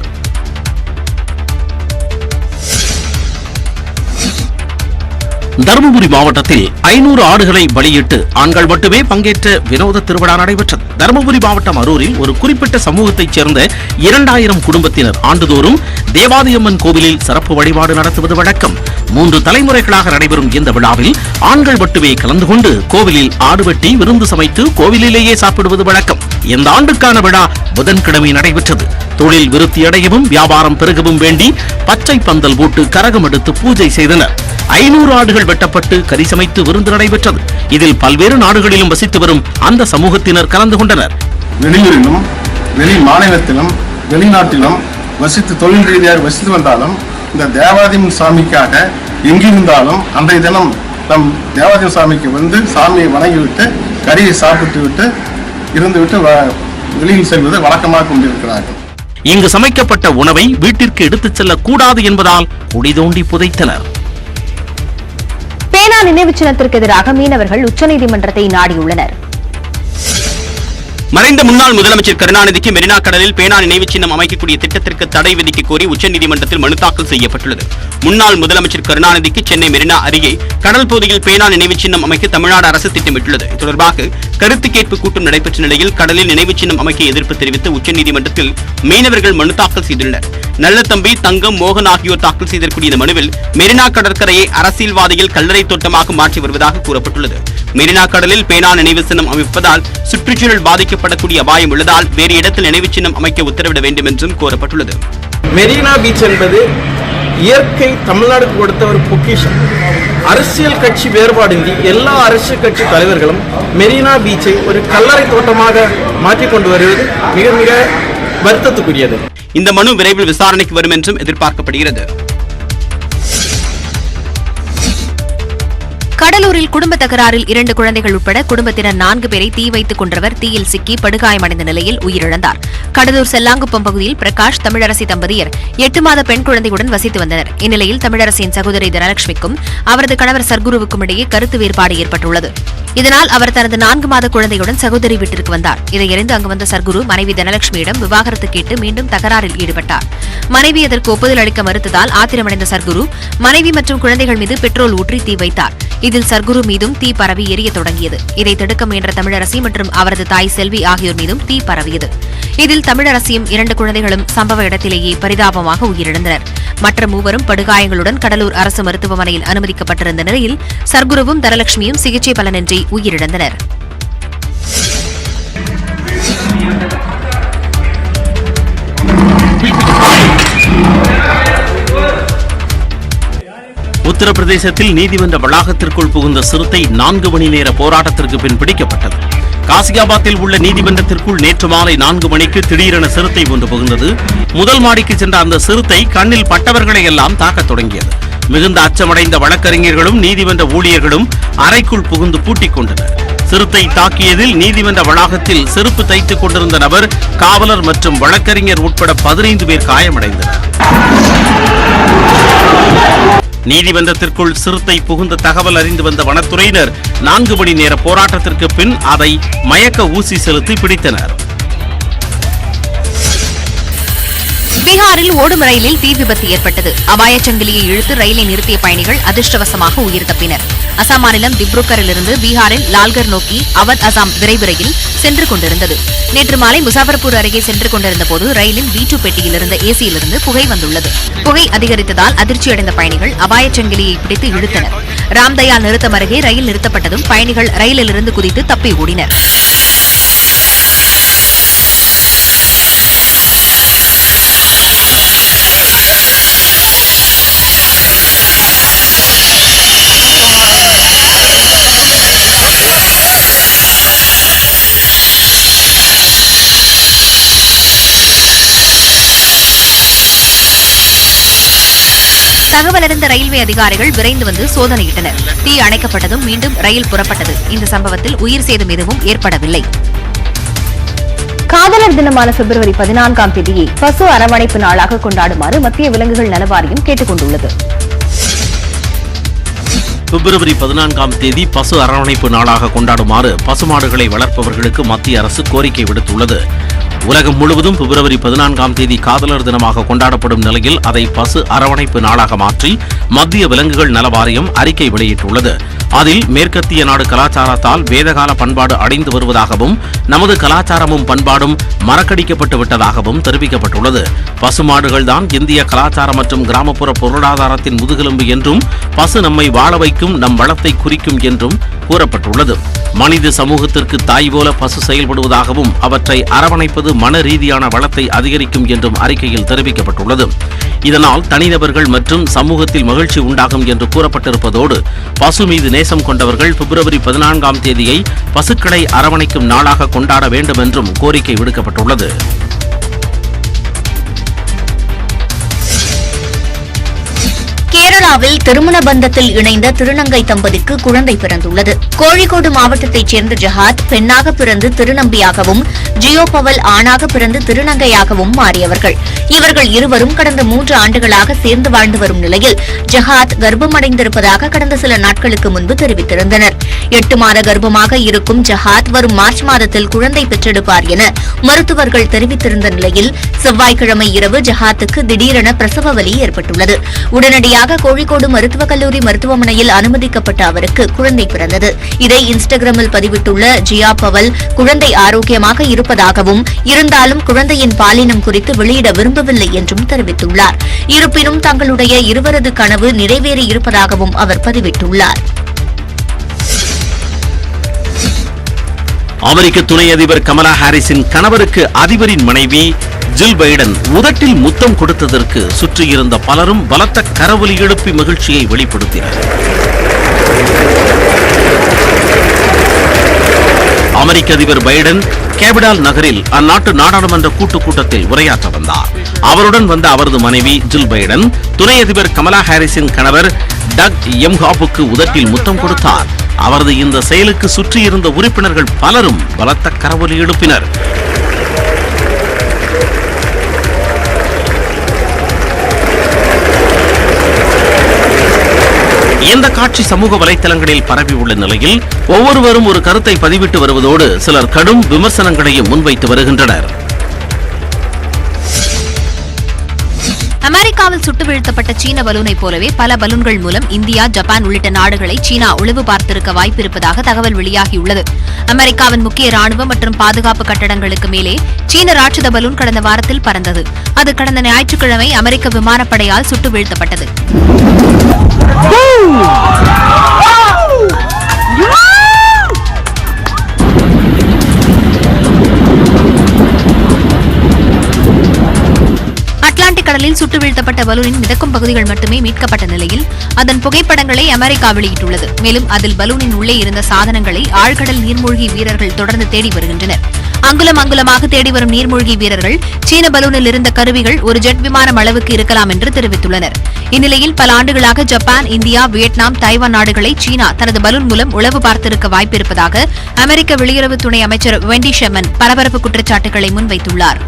தருமபுரி மாவட்டத்தில் 500 ஆடுகளை பலியிட்டு ஆண்கள் மட்டுமே பங்கேற்ற வினோத திருவிழா நடைபெற்றது. தருமபுரி மாவட்டம் அரூரில் ஒரு குறிப்பிட்ட சமூகத்தைச் சேர்ந்த 2000 குடும்பத்தினர் ஆண்டுதோறும் தேவாதியம்மன் கோவிலில் சிறப்பு வழிபாடு நடத்துவது வழக்கம். 3 தலைமுறைகளாக நடைபெறும் இந்த விழாவில் ஆண்கள் மட்டுமே கலந்து கொண்டு கோவிலில் ஆடு வெட்டி விருந்து சமைத்து கோவிலிலேயே சாப்பிடுவது வழக்கம். இந்த ஆண்டுக்கான விழா புதன்கிழமை நடைபெற்றது. தொழில் விருத்தியடையவும் வியாபாரம் பெருகவும் வேண்டி பச்சை பந்தல் போட்டு கரகம் எடுத்து பூஜை செய்தனர். 500 ஆடுகள் வெட்டப்பட்டு கறி சமைத்து விருந்து நடைபெற்றது. இதில் பல்வேறு நாடுகளிலும் வசித்து வரும் அந்த சமூகத்தினர் கலந்து கொண்டனர். வெளியூரிலும் வெளி மாநிலத்திலும் வெளிநாட்டிலும் வசித்து தொழில் ரீதியாக வசித்து வந்தாலும் இந்த தேவாதியம் சாமிக்காக எங்கிருந்தாலும் அன்றைய தினம் நம் தேவாதியம் சாமிக்கு வந்து சாமியை வணங்கிவிட்டு கறியை சாப்பிட்டு விட்டு இருந்துவிட்டு வெளியில் செல்வது வழக்கமாக கொண்டிருக்கிறார்கள். இங்கு சமைக்கப்பட்ட உணவை வீட்டிற்கு எடுத்துச் செல்லக் கூடாது என்பதால் குழி தோண்டி புதைத்தனர். பேனா நினைவு சின்னத்திற்கு எதிராக மீனவர்கள் உச்சநீதிமன்றத்தை நாடியுள்ளனர். மறைந்த முன்னாள் முதலமைச்சர் கருணாநிதிக்கு மெரினா கடலில் பேனா நினைவு சின்னம் அமைக்கக்கூடிய திட்டத்திற்கு தடை விதிக்க கோரி உச்சநீதிமன்றத்தில் மனு தாக்கல் செய்யப்பட்டுள்ளது. முன்னாள் முதலமைச்சர் கருணாநிதிக்கு சென்னை மெரினா அருகே கடல் பகுதியில் பேனா நினைவு சின்னம் அமைக்க தமிழ்நாடு அரசு திட்டமிட்டுள்ளது. இது தொடர்பாக கருத்து கேட்பு கூட்டம் நடைபெற்ற நிலையில் கடலில் நினைவு சின்னம் அமைக்க எதிர்ப்பு தெரிவித்து உச்சநீதிமன்றத்தில் மீனவர்கள் மனு தாக்கல் செய்துள்ளனர். நல்லதம்பி, தங்கம், மோகன் ஆகியோர் தாக்கல் செய்திருக்கூடிய இந்த மனுவில் மெரினா கடற்கரையை அரசியல்வாதிகள் கல்லறை தோட்டமாக மாற்றி வருவதாக கூறப்பட்டுள்ளது. மெரினா கடலில் பேனா நினைவு சின்னம் அமைப்பதால் சுற்றுச்சூழல் பாதிக்கப்படக்கூடிய அபாயம் உள்ளதால் வேறு இடத்தில் நினைவு சின்னம் அமைக்க உத்தரவிட வேண்டும் என்றும் கோரப்பட்டுள்ளது. மெரினா பீச் என்பது இயற்கை தமிழ்நாடுக்கு கொடுத்த ஒரு பொக்கிஷம். அரசியல் கட்சி வேறுபாடின்றி எல்லா அரசியல் கட்சி தலைவர்களும் மெரினா பீச்சை ஒரு கல்லறை தோட்டமாக மாற்றிக் கொண்டு வருவது மிக மிக வருத்தத்துக்குரியது. இந்த மனு விரைவில் விசாரணைக்கு வரும் என்றும் எதிர்பார்க்கப்படுகிறது. கடலூரில் குடும்ப தகராறில் 2 குழந்தைகள் உட்பட குடும்பத்தினர் 4 பேரை தீ வைத்துக் கொன்றவர் தீயில் சிக்கி படுகாயமடைந்த நிலையில் உயிரிழந்தார். கடலூர் செல்லாங்குப்பம் பகுதியில் பிரகாஷ், தமிழரசி தம்பதியர் 8 மாத பெண் குழந்தையுடன் வசித்து வந்தனர். இந்நிலையில் தமிழரசியின் சகோதரி தனலட்சுமிக்கும் அவரது கணவர் சர்க்குருவுக்கும் இடையே கருத்து வேறுபாடு ஏற்பட்டுள்ளது. இதனால் அவர் தனது 4 மாத குழந்தையுடன் சகோதரி வீட்டிற்கு வந்தார். இதையறிந்து அங்கு வந்த சர்க்குரு மனைவி தனலட்சுமியிடம் விவாகரத்து கேட்டு மீண்டும் தகராறில் ஈடுபட்டார். மனைவி அதற்கு ஒப்புதல் அளிக்க மறுத்ததால் ஆத்திரமடைந்த சர்க்குரு மனைவி மற்றும் குழந்தைகள் மீது பெட்ரோல் ஊற்றி தீ வைத்தார். இதில் சர்க்குரு மீதும் தீ பரவி எரிய தொடங்கியது. இதை தடுக்க முயன்ற தமிழரசி மற்றும் அவரது தாய் செல்வி ஆகியோர் மீதும் தீ பரவியது. இதில் தமிழரசியும் 2 குழந்தைகளும் சம்பவ இடத்திலேயே பரிதாபமாக உயிரிழந்தனர். மற்ற 3 படுகாயங்களுடன் கடலூர் அரசு மருத்துவமனையில் அனுமதிக்கப்பட்டிருந்த நிலையில் சர்க்குருவும் தனலட்சுமியும் சிகிச்சை பலனின்றி உயிரிழந்தனர். உத்தரப்பிரதேசத்தில் நீதிமன்ற வளாகத்திற்குள் புகுந்த சிறுத்தை 4 மணி நேர போராட்டத்திற்கு பின் பிடிக்கப்பட்டது. காசியாபாத்தில் உள்ள நீதிமன்றத்திற்குள் நேற்று மாலை 4 மணிக்கு திடீரென சிறுத்தை ஒன்று புகுந்தது. முதல் மாடிக்கு சென்ற அந்த சிறுத்தை கண்ணில் பட்டவர்களை எல்லாம் தாக்கத் தொடங்கியது. மிகுந்த அச்சமடைந்த வழக்கறிஞர்களும் நீதிமன்ற ஊழியர்களும் அறைக்குள் புகுந்து பூட்டிக் கொண்டனர். சிறுத்தை தாக்கியதில் நீதிமன்ற வளாகத்தில் செருப்பு தைத்துக் கொண்டிருந்த நபர், காவலர் மற்றும் வழக்கறிஞர் உட்பட 15 பேர் காயமடைந்தனர். நீதிமன்றத்திற்குள் சிறுத்தை புகுந்த தகவல் அறிந்து வந்த வனத்துறையினர் 4 மணி நேர போராட்டத்திற்கு பின் அதை மயக்க ஊசி செலுத்தி பிடித்தனர். பீகாரில் ஓடும் ரயிலில் தீ விபத்து ஏற்பட்டது. அபாயச்சங்கிலியை இழுத்து ரயிலை நிறுத்திய பயணிகள் அதிர்ஷ்டவசமாக உயிர் தப்பினர். அசாம் மாநிலம் திப்ருகரிலிருந்து பீகாரில் லால்கர் நோக்கி அவத் அசாம் விரைவு ரயில் சென்று கொண்டிருந்தது. நேற்று மாலை முசாபர்பூர் அருகே சென்று கொண்டிருந்த போது ரயிலின் B2 பெட்டியில் இருந்த ஏசியிலிருந்து புகை வந்துள்ளது. புகை அதிகரித்ததால் அதிர்ச்சியடைந்த பயணிகள் அபாயச்சங்கிலியை பிடித்து இழுத்தனர். ராம்தயால் நிறுத்தம் அருகே ரயில் நிறுத்தப்பட்டதும் பயணிகள் ரயிலிலிருந்து குதித்து தப்பி ஓடினர். தகவலறிந்த ரயில்வே அதிகாரிகள் விரைந்து வந்து சோதனையிட்டனர். தீ அணைக்கப்பட்டதும் மீண்டும் ரயில் புறப்பட்டது. இந்த சம்பவத்தில் உயிர் சேதம் எதுவும் ஏற்படவில்லை. காதலர் தினமான பிப்ரவரி 14ஆம் தேதியை பசு அரவணைப்பு நாளாக கொண்டாடுமாறு மத்திய விலங்குகள் நல வாரியம் கேட்டுக் கொண்டுள்ளது. பிப்ரவரி 14ஆம் தேதி பசு அரவணைப்பு நாளாக கொண்டாடுமாறு பசுமாடுகளை வளர்ப்பவர்களுக்கு மத்திய அரசு கோரிக்கை விடுத்துள்ளது. உலகம் முழுவதும் பிப்ரவரி 14ஆம் தேதி காதலர் தினமாக கொண்டாடப்படும் நிலையில் அதை பசு அரவணைப்பு நாளாக மாற்றி மத்திய விலங்குகள் நல வாரியம் அறிக்கை வெளியிட்டுள்ளது. அதில் மேற்கத்திய நாடு கலாச்சாரத்தால் வேதகால பண்பாடு அடைந்து வருவதாகவும் நமது கலாச்சாரமும் பண்பாடும் மறக்கடிக்கப்பட்டு விட்டதாகவும் தெரிவிக்கப்பட்டுள்ளது. பசுமாடுகள்தான் இந்திய கலாச்சாரம் மற்றும் கிராமப்புற பொருளாதாரத்தின் முதுகெலும்பு என்றும் பசு நம்மை வாழ வைக்கும் நம் வளத்தை குறிக்கும் என்றும் கூறப்பட்டுள்ளது. மனித சமூகத்திற்கு தாய் போல பசு செயல்படுவதாகவும் அவற்றை அரவணைப்பது மன ரீதியான வளத்தை அதிகரிக்கும் என்றும் அறிக்கையில் தெரிவிக்கப்பட்டுள்ளது. இதனால் தனிநபர்கள் மற்றும் சமூகத்தில் மகிழ்ச்சி உண்டாகும் என்று கூறப்பட்டிருப்பதோடு பசு மீது நேசம் கொண்டவர்கள் பிப்ரவரி 14ஆம் தேதியை பசுக்களை அரவணைக்கும் நாளாக கொண்டாட வேண்டும் என்றும் கோரிக்கை விடுக்கப்பட்டுள்ளது. கேரளாவில் திருமண பந்தத்தில் இணைந்த திருநங்கை தம்பதிக்கு குழந்தை பிறந்துள்ளது. கோழிக்கோடு மாவட்டத்தைச் சேர்ந்த ஜஹாத் பெண்ணாக பிறந்து திருநம்பியாகவும், ஜியோ பவல் ஆணாக பிறந்து திருநங்கையாகவும் மாறியவர்கள். இவர்கள் இருவரும் கடந்த 3 ஆண்டுகளாக சேர்ந்து வாழ்ந்து வரும் நிலையில் ஜஹாத் கர்ப்பமடைந்திருப்பதாக கடந்த சில நாட்களுக்கு முன்பு தெரிவித்திருந்தனர். 8 மாத கர்ப்பமாக இருக்கும் ஜஹாத் வரும் மார்ச் மாதத்தில் குழந்தை பெற்றெடுப்பார் என மருத்துவர்கள் தெரிவித்திருந்த நிலையில் செவ்வாய்க்கிழமை இரவு ஜஹாத்துக்கு திடீரென பிரசவ வலி ஏற்பட்டுள்ளது. உடனடியாக கோழிக்கோடு மருத்துவக் கல்லூரி மருத்துவமனையில் அனுமதிக்கப்பட்ட அவருக்கு குழந்தை பிறந்தது. இதை இன்ஸ்டாகிராமில் பதிவிட்டுள்ள ஜியா பவல் குழந்தை ஆரோக்கியமாக இருப்பதாகவும், இருந்தாலும் குழந்தையின் பாலினம் குறித்து வெளியிட விரும்பவில்லை என்றும் தெரிவித்துள்ளார். இருப்பினும் தங்களுடைய இருவரது கனவு நிறைவேறியிருப்பதாகவும் அவர் பதிவிட்டுள்ளார். அமெரிக்க துணை அதிபர் கமலா ஹாரிஸின் கணவருக்கு அதிபரின் மனைவி ஜில் பைடன் உதட்டில் முத்தம் கொடுத்ததற்கு சுற்றியிருந்த பலரும் பலத்த கரவொலி எழுப்பி மகிழ்ச்சியை வெளிப்படுத்தினர். அமெரிக்க அதிபர் பைடன் கேபிடால் நகரில் அந்நாட்டு நாடாளுமன்ற கூட்டத்தில் உரையாற்ற வந்தார். அவருடன் வந்த அவரது மனைவி ஜில் பைடன் துணை அதிபர் கமலா ஹாரிஸின் கணவர் டக் எம்ஹாப்புக்கு உதட்டில் முத்தம் கொடுத்தார். அவரது இந்த செயலுக்கு சுற்றியிருந்த உறுப்பினர்கள் பலரும் பலத்த கரவொலி எழுப்பினர். இந்த காட்சி சமூக வலைதளங்களில் பரவியுள்ள நிலையில் ஒவ்வொருவரும் ஒரு கருத்தை பதிவிட்டு வருவதோடு சிலர் கடும் விமர்சனங்களையும் முன்வைத்து வருகின்றனர். அமெரிக்காவில் சுட்டு வீழ்த்தப்பட்ட சீன பலூனை போலவே பல பலூன்கள் மூலம் இந்தியா, ஜப்பான் உள்ளிட்ட நாடுகளை சீனா உளவு பார்த்திருக்க வாய்ப்பிருப்பதாக தகவல் வெளியாகியுள்ளது. அமெரிக்காவின் முக்கிய ராணுவ மற்றும் பாதுகாப்பு கட்டடங்களுக்கு மேலே சீன ராட்சத பலூன் கடந்த வாரத்தில் பறந்தது. அது கடந்த ஞாயிற்றுக்கிழமை அமெரிக்க விமானப்படையால் சுட்டு வீழ்த்தப்பட்டது. அட்லாண்டிக் கடலில் சுட்டு வீழ்த்தப்பட்ட பலூனின் மிதக்கும் பகுதிகள் மட்டுமே மீட்கப்பட்ட நிலையில் அதன் புகைப்படங்களை அமெரிக்கா வெளியிட்டுள்ளது. மேலும் அதில் பலூனின் உள்ளே இருந்த சாதனங்களை ஆழ்கடல் நீர்மூழ்கி வீரர்கள் தொடர்ந்து தேடி வருகின்றனர். அங்குலம் அங்குலமாக தேடி வரும் நீர்மூழ்கி வீரர்கள் சீன பலூனில் இருந்த கருவிகள் ஒரு ஜெட் விமானம் அளவுக்கு இருக்கலாம் என்று தெரிவித்துள்ளனர். இந்நிலையில் பல ஆண்டுகளாக ஜப்பான், இந்தியா, வியட்நாம், தைவான் நாடுகளை சீனா தனது பலூன் மூலம் உளவு பார்த்திருக்க வாய்ப்பிருப்பதாக அமெரிக்க வெளியுறவு துணை அமைச்சர் வெண்டி ஷெர்மன் பரபரப்பு குற்றச்சாட்டுகளை முன்வைத்துள்ளார்.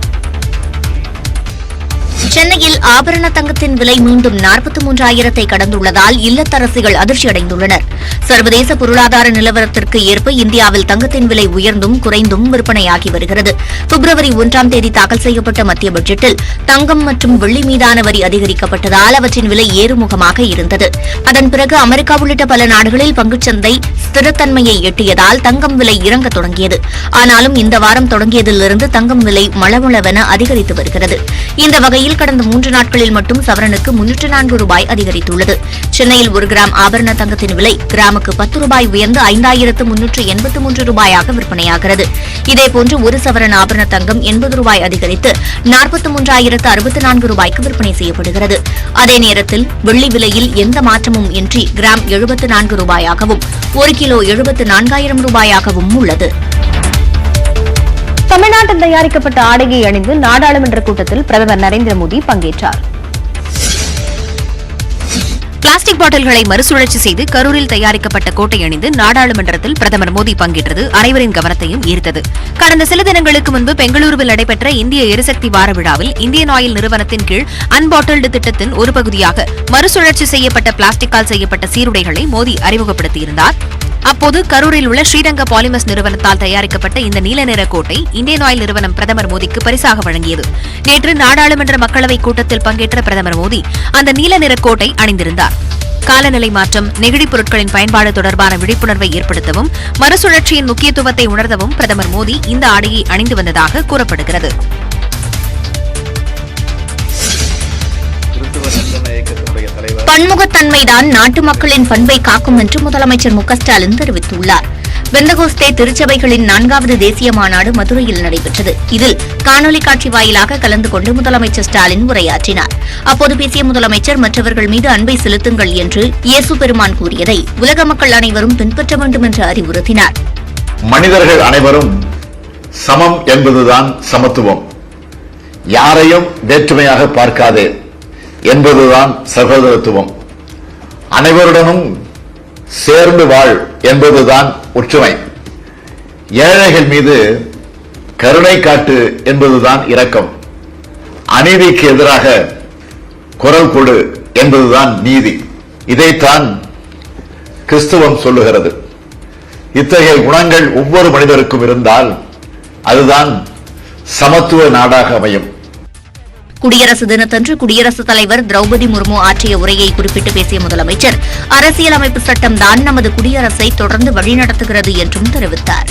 சென்னையில் ஆபரண தங்கத்தின் விலை மீண்டும் 43,000 கடந்துள்ளதால் இல்லத்தரசிகள் அதிர்ச்சியடைந்துள்ளனர். சர்வதேச பொருளாதார நிலவரத்திற்கு ஏற்ப இந்தியாவில் தங்கத்தின் விலை உயர்ந்தும் குறைந்தும் விற்பனையாகி வருகிறது. பிப்ரவரி 1ஆம் தேதி தாக்கல் செய்யப்பட்ட மத்திய பட்ஜெட்டில் தங்கம் மற்றும் வெள்ளி மீதான வரி அதிகரிக்கப்பட்டதால் அவற்றின் விலை ஏறுமுகமாக இருந்தது. அதன் பிறகு அமெரிக்கா உள்ளிட்ட பல நாடுகளில் பங்குச்சந்தை ஸ்திரத்தன்மையை எட்டியதால் தங்கம் விலை இறங்க தொடங்கியது. ஆனாலும் இந்த வாரம் தொடங்கியதிலிருந்து தங்கம் விலை மளமளவென அதிகரித்து வருகிறது. இந்த வகையில் கடந்த 3 நாட்களில் மட்டும் சவரனுக்கு 304 ரூபாய் அதிகரித்துள்ளது. சென்னையில் 1 கிராம் ஆபரண தங்கத்தின் விலை கிராமுக்கு 10 ரூபாய் உயர்ந்து 5,383 ரூபாயாக விற்பனையாகிறது. இதேபோன்று 1 சவரன் ஆபரண தங்கம் 80 ரூபாய் அதிகரித்து 43,064 ரூபாய்க்கு விற்பனை செய்யப்படுகிறது. அதே நேரத்தில் வெள்ளி விலையில் எந்த மாற்றமும் இன்றி கிராம் 74 ரூபாயாகவும் 1 கிலோ 74,000 ரூபாயாகவும் உள்ளது. தமிழ்நாட்டில் தயாரிக்கப்பட்ட ஆடையை அணிந்து நாடாளுமன்ற கூட்டத்தில் பிரதமர் நரேந்திர மோடி பங்கேற்றார். பிளாஸ்டிக் பாட்டில்களை மறுசுழற்சி செய்து கரூரில் தயாரிக்கப்பட்ட கோட்டை அணிந்து நாடாளுமன்றத்தில் பிரதமர் மோடி பங்கேற்றது அனைவரின் கவனத்தையும் ஈர்த்தது. கடந்த சில தினங்களுக்கு முன்பு பெங்களூருவில் நடைபெற்ற இந்திய எரிசக்தி வார விழாவில் இந்தியன் ஆயில் நிறுவனத்தின் கீழ் அன்பாட்டில்டு திட்டத்தின் ஒரு பகுதியாக மறுசுழற்சி செய்யப்பட்ட பிளாஸ்டிக்கால் செய்யப்பட்ட சீருடைகளை மோடி அறிமுகப்படுத்தியிருந்தார். அப்போது கரூரில் உள்ள ஸ்ரீரங்க பாலிமர்ஸ் நிறுவனத்தால் தயாரிக்கப்பட்ட இந்த நீல நிற கோட்டை இந்தியன் ஆயில் நிறுவனம் பிரதமர் மோடிக்கு பரிசாக வழங்கியது. நேற்று நாடாளுமன்ற மக்களவைக் கூட்டத்தில் பங்கேற்ற பிரதமர் மோடி அந்த நீல நிற கோட்டை அணிந்திருந்தார். காலநிலை மாற்றம், நெகிழிப் பொருட்களின் பயன்பாடு தொடர்பான விழிப்புணர்வை ஏற்படுத்தவும் மறுசுழற்சியின் முக்கியத்துவத்தை உணர்த்தவும் பிரதமர் மோடி இந்த ஆடையை அணிந்து வந்ததாக கூறப்படுகிறது. பன்முகத்தன்மைதான் நாட்டு மக்களின் பண்பை காக்கும் என்று முதலமைச்சர் மு.க.ஸ்டாலின் தெரிவித்துள்ளார். பெந்தகோஸ்தே திருச்சபைகளின் 4வது தேசிய மாநாடு மதுரையில் நடைபெற்றது. இதில் காணொலி காட்சி வாயிலாக கலந்து கொண்டு முதலமைச்சர் ஸ்டாலின் உரையாற்றினார். அப்போது பேசிய முதலமைச்சர் மற்றவர்கள் மீது அன்பை செலுத்துங்கள் என்று இயேசு பெருமான் கூறியதை உலக மக்கள் அனைவரும் பின்பற்ற வேண்டும் என்று அறிவுறுத்தினார். மனிதர்கள் அனைவரும் சமம் என்பதுதான் சமத்துவம். யாரையும் வேற்றுமையாக பார்க்காதே என்பதுதான் சகோதரத்துவம். அனைவருடனும் சேர்ந்து வாழ் என்பதுதான் ஒற்றுமை. ஏழைகள் மீது கருணை காட்டு என்பதுதான் இரக்கம். அநீதிக்கு எதிராக குரல் கொடு என்பதுதான் நீதி. இதைத்தான் கிறிஸ்துவம் சொல்லுகிறது. இத்தகைய குணங்கள் ஒவ்வொரு மனிதருக்கும் இருந்தால் அதுதான் சமத்துவ நாடாக அமையும். குடியரசு தினத்தன்று குடியரசுத் தலைவர் திரௌபதி முர்மு ஆற்றிய உரையை குறிப்பிட்டு பேசிய முதலமைச்சர் அரசியலமைப்பு சட்டம்தான் நமது குடியரசை தொடர்ந்து வழிநடத்துகிறது என்றும் தெரிவித்தார்.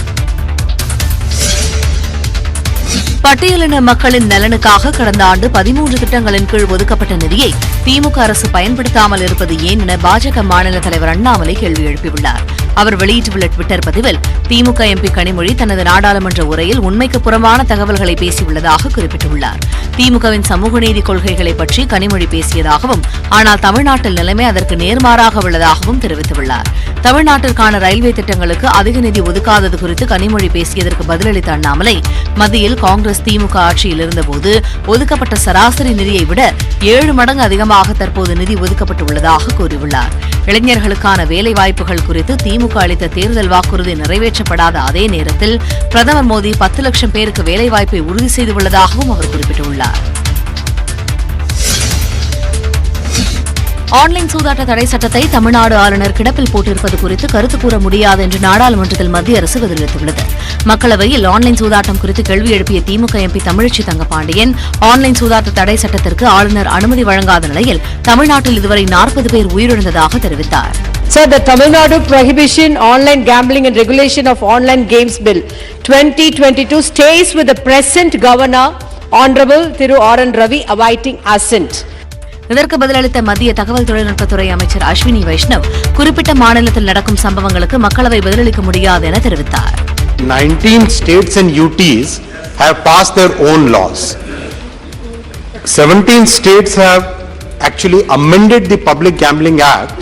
பட்டியலின மக்களின் நலனுக்காக கடந்த ஆண்டு 13 திட்டங்களின் கீழ் ஒதுக்கப்பட்ட நிதியை திமுக அரசு பயன்படுத்தாமல் இருப்பது ஏன் என பாஜக மாநில தலைவர் அண்ணாமலை கேள்வி எழுப்பியுள்ளார். அவர் வெளியிட்டுள்ள டுவிட்டர் பதிவில் திமுக எம்பி கனிமொழி தனது நாடாளுமன்ற உரையில் உண்மைக்கு புறம்பான தகவல்களை பேசியுள்ளதாக குறிப்பிட்டுள்ளார். திமுகவின் சமூக நீதி கொள்கைகளை பற்றி கனிமொழி பேசியதாகவும், ஆனால் தமிழ்நாட்டில் நிலைமை அதற்கு நேர்மாறாக உள்ளதாகவும் தெரிவித்துள்ளார். தமிழ்நாட்டிற்கான ரயில்வே திட்டங்களுக்கு அதிக நிதி ஒதுக்காதது குறித்து கனிமொழி பேசியதற்கு பதிலளித்த அண்ணாமலை, மத்தியில் காங்கிரஸ் திமுக ஆட்சியில் இருந்தபோது ஒதுக்கப்பட்ட சராசரி நிதியை விட 7 மடங்கு அதிகமாக தற்போது நிதி ஒதுக்கப்பட்டுள்ளதாக கூறியுள்ளார். இளைஞர்களுக்கான வேலைவாய்ப்புகள் குறித்து திமுக அளித்த தேர்தல் வாக்குறுதி நிறைவேற்றப்படாத அதே நேரத்தில் பிரதமர் மோடி 10 லட்சம் பேருக்கு வேலைவாய்ப்பை உறுதி செய்துள்ளதாகவும் அவர் குறிப்பிட்டுள்ளார். ஆன்லைன் சூதாட்ட தடை சட்டத்தை தமிழ்நாடு ஆளுநர் கிடப்பில் போட்டிருப்பது குறித்து கருத்து கூற முடியாது என்று நாடாளுமன்றத்தில் மத்திய அரசு பதிலளித்துள்ளது. மக்களவையில் ஆன்லைன் சூதாட்டம் குறித்து கேள்வி எழுப்பிய திமுக எம்பி தமிழச்சி தங்கபாண்டியன், ஆன்லைன் சூதாட்ட தடை சட்டத்திற்கு ஆளுநர் அனுமதி வழங்காத நிலையில் தமிழ்நாட்டில் இதுவரை 40 பேர் உயிரிழந்ததாக தெரிவித்தார். Sir, the Tamil Nadu Prohibition, Online Gambling and Regulation of Online Games Bill 2022 stays with the present Governor, Honorable Thiru R.N. Ravi, awaiting assent. இதற்கு பதிலளித்த மத்திய தகவல் தொழில்நுட்பத்துறை அமைச்சர் அஸ்வினி வைஷ்ணவ், குறிப்பிட்ட மாநிலத்தில் நடக்கும் சம்பவங்களுக்கு மக்களவை பதிலளிக்க முடியாது என தெரிவித்தார். 19 states and UTs have passed their own laws. 17 states have actually amended the Public Gambling Act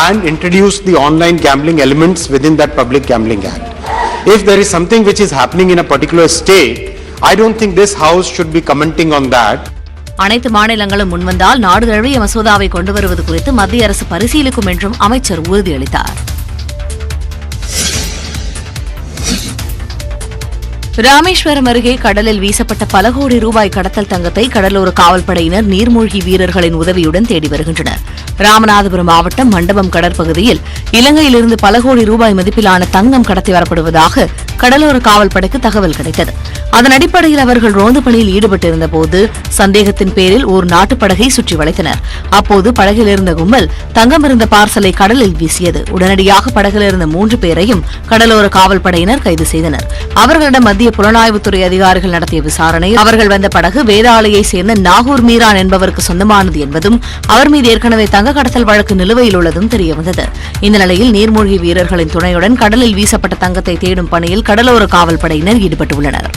and introduced the online gambling elements within that Public Gambling Act. If there is something which is happening in a particular state, I don't think this house should be commenting on that. அனைத்து மாநிலங்களும் முன்வந்தால் நாடு தழுவிய மசோதாவை கொண்டு வருவது குறித்து மத்திய அரசு பரிசீலிக்கும் என்றும் அமைச்சர் உறுதியளித்தார். ராமேஸ்வரம் அருகே கடலில் வீசப்பட்ட பல கோடி ரூபாய் கடத்தல் தங்கத்தை கடலோர காவல்படையினர் நீர்மூழ்கி வீரர்களின் உதவியுடன் தேடி வருகின்றனர். ராமநாதபுரம் மாவட்டம் மண்டபம் கடற்பகுதியில் இலங்கையிலிருந்து பல கோடி ரூபாய் மதிப்பிலான தங்கம் கடத்தி வரப்படுவதாக கடலோர காவல்படைக்கு தகவல் கிடைத்தது. அதன் அடிப்படையில் அவர்கள் ரோந்து பணியில் ஈடுபட்டிருந்த போது சந்தேகத்தின் பேரில் ஒரு நாட்டுப் படகை சுற்றி வளைத்தனர். அப்போது படகில் இருந்த கும்பல் தங்கம் இருந்த பார்சலை கடலில் வீசியது. உடனடியாக படகில் இருந்த 3 பேரையும் கடலோர காவல்படையினர் கைது செய்தனர். அவர்களிடம் மத்திய புலனாய்வுத்துறை அதிகாரிகள் நடத்திய விசாரணையில் அவர்கள் வந்த படகு வேதாளையை சேர்ந்த நாகூர் மீரான் என்பவருக்கு சொந்தமானது என்பதும், அவர் மீது ஏற்கனவே தங்க கடத்தல் வழக்கு நிலுவையில் உள்ளதும் தெரியவந்தது. இந்த நிலையில் நீர்மூழ்கி வீரர்களின் துணையுடன் கடலில் வீசப்பட்ட தங்கத்தை தேடும் பணியில் கடலோர காவல்படையினர் ஈடுபட்டுள்ளனர்.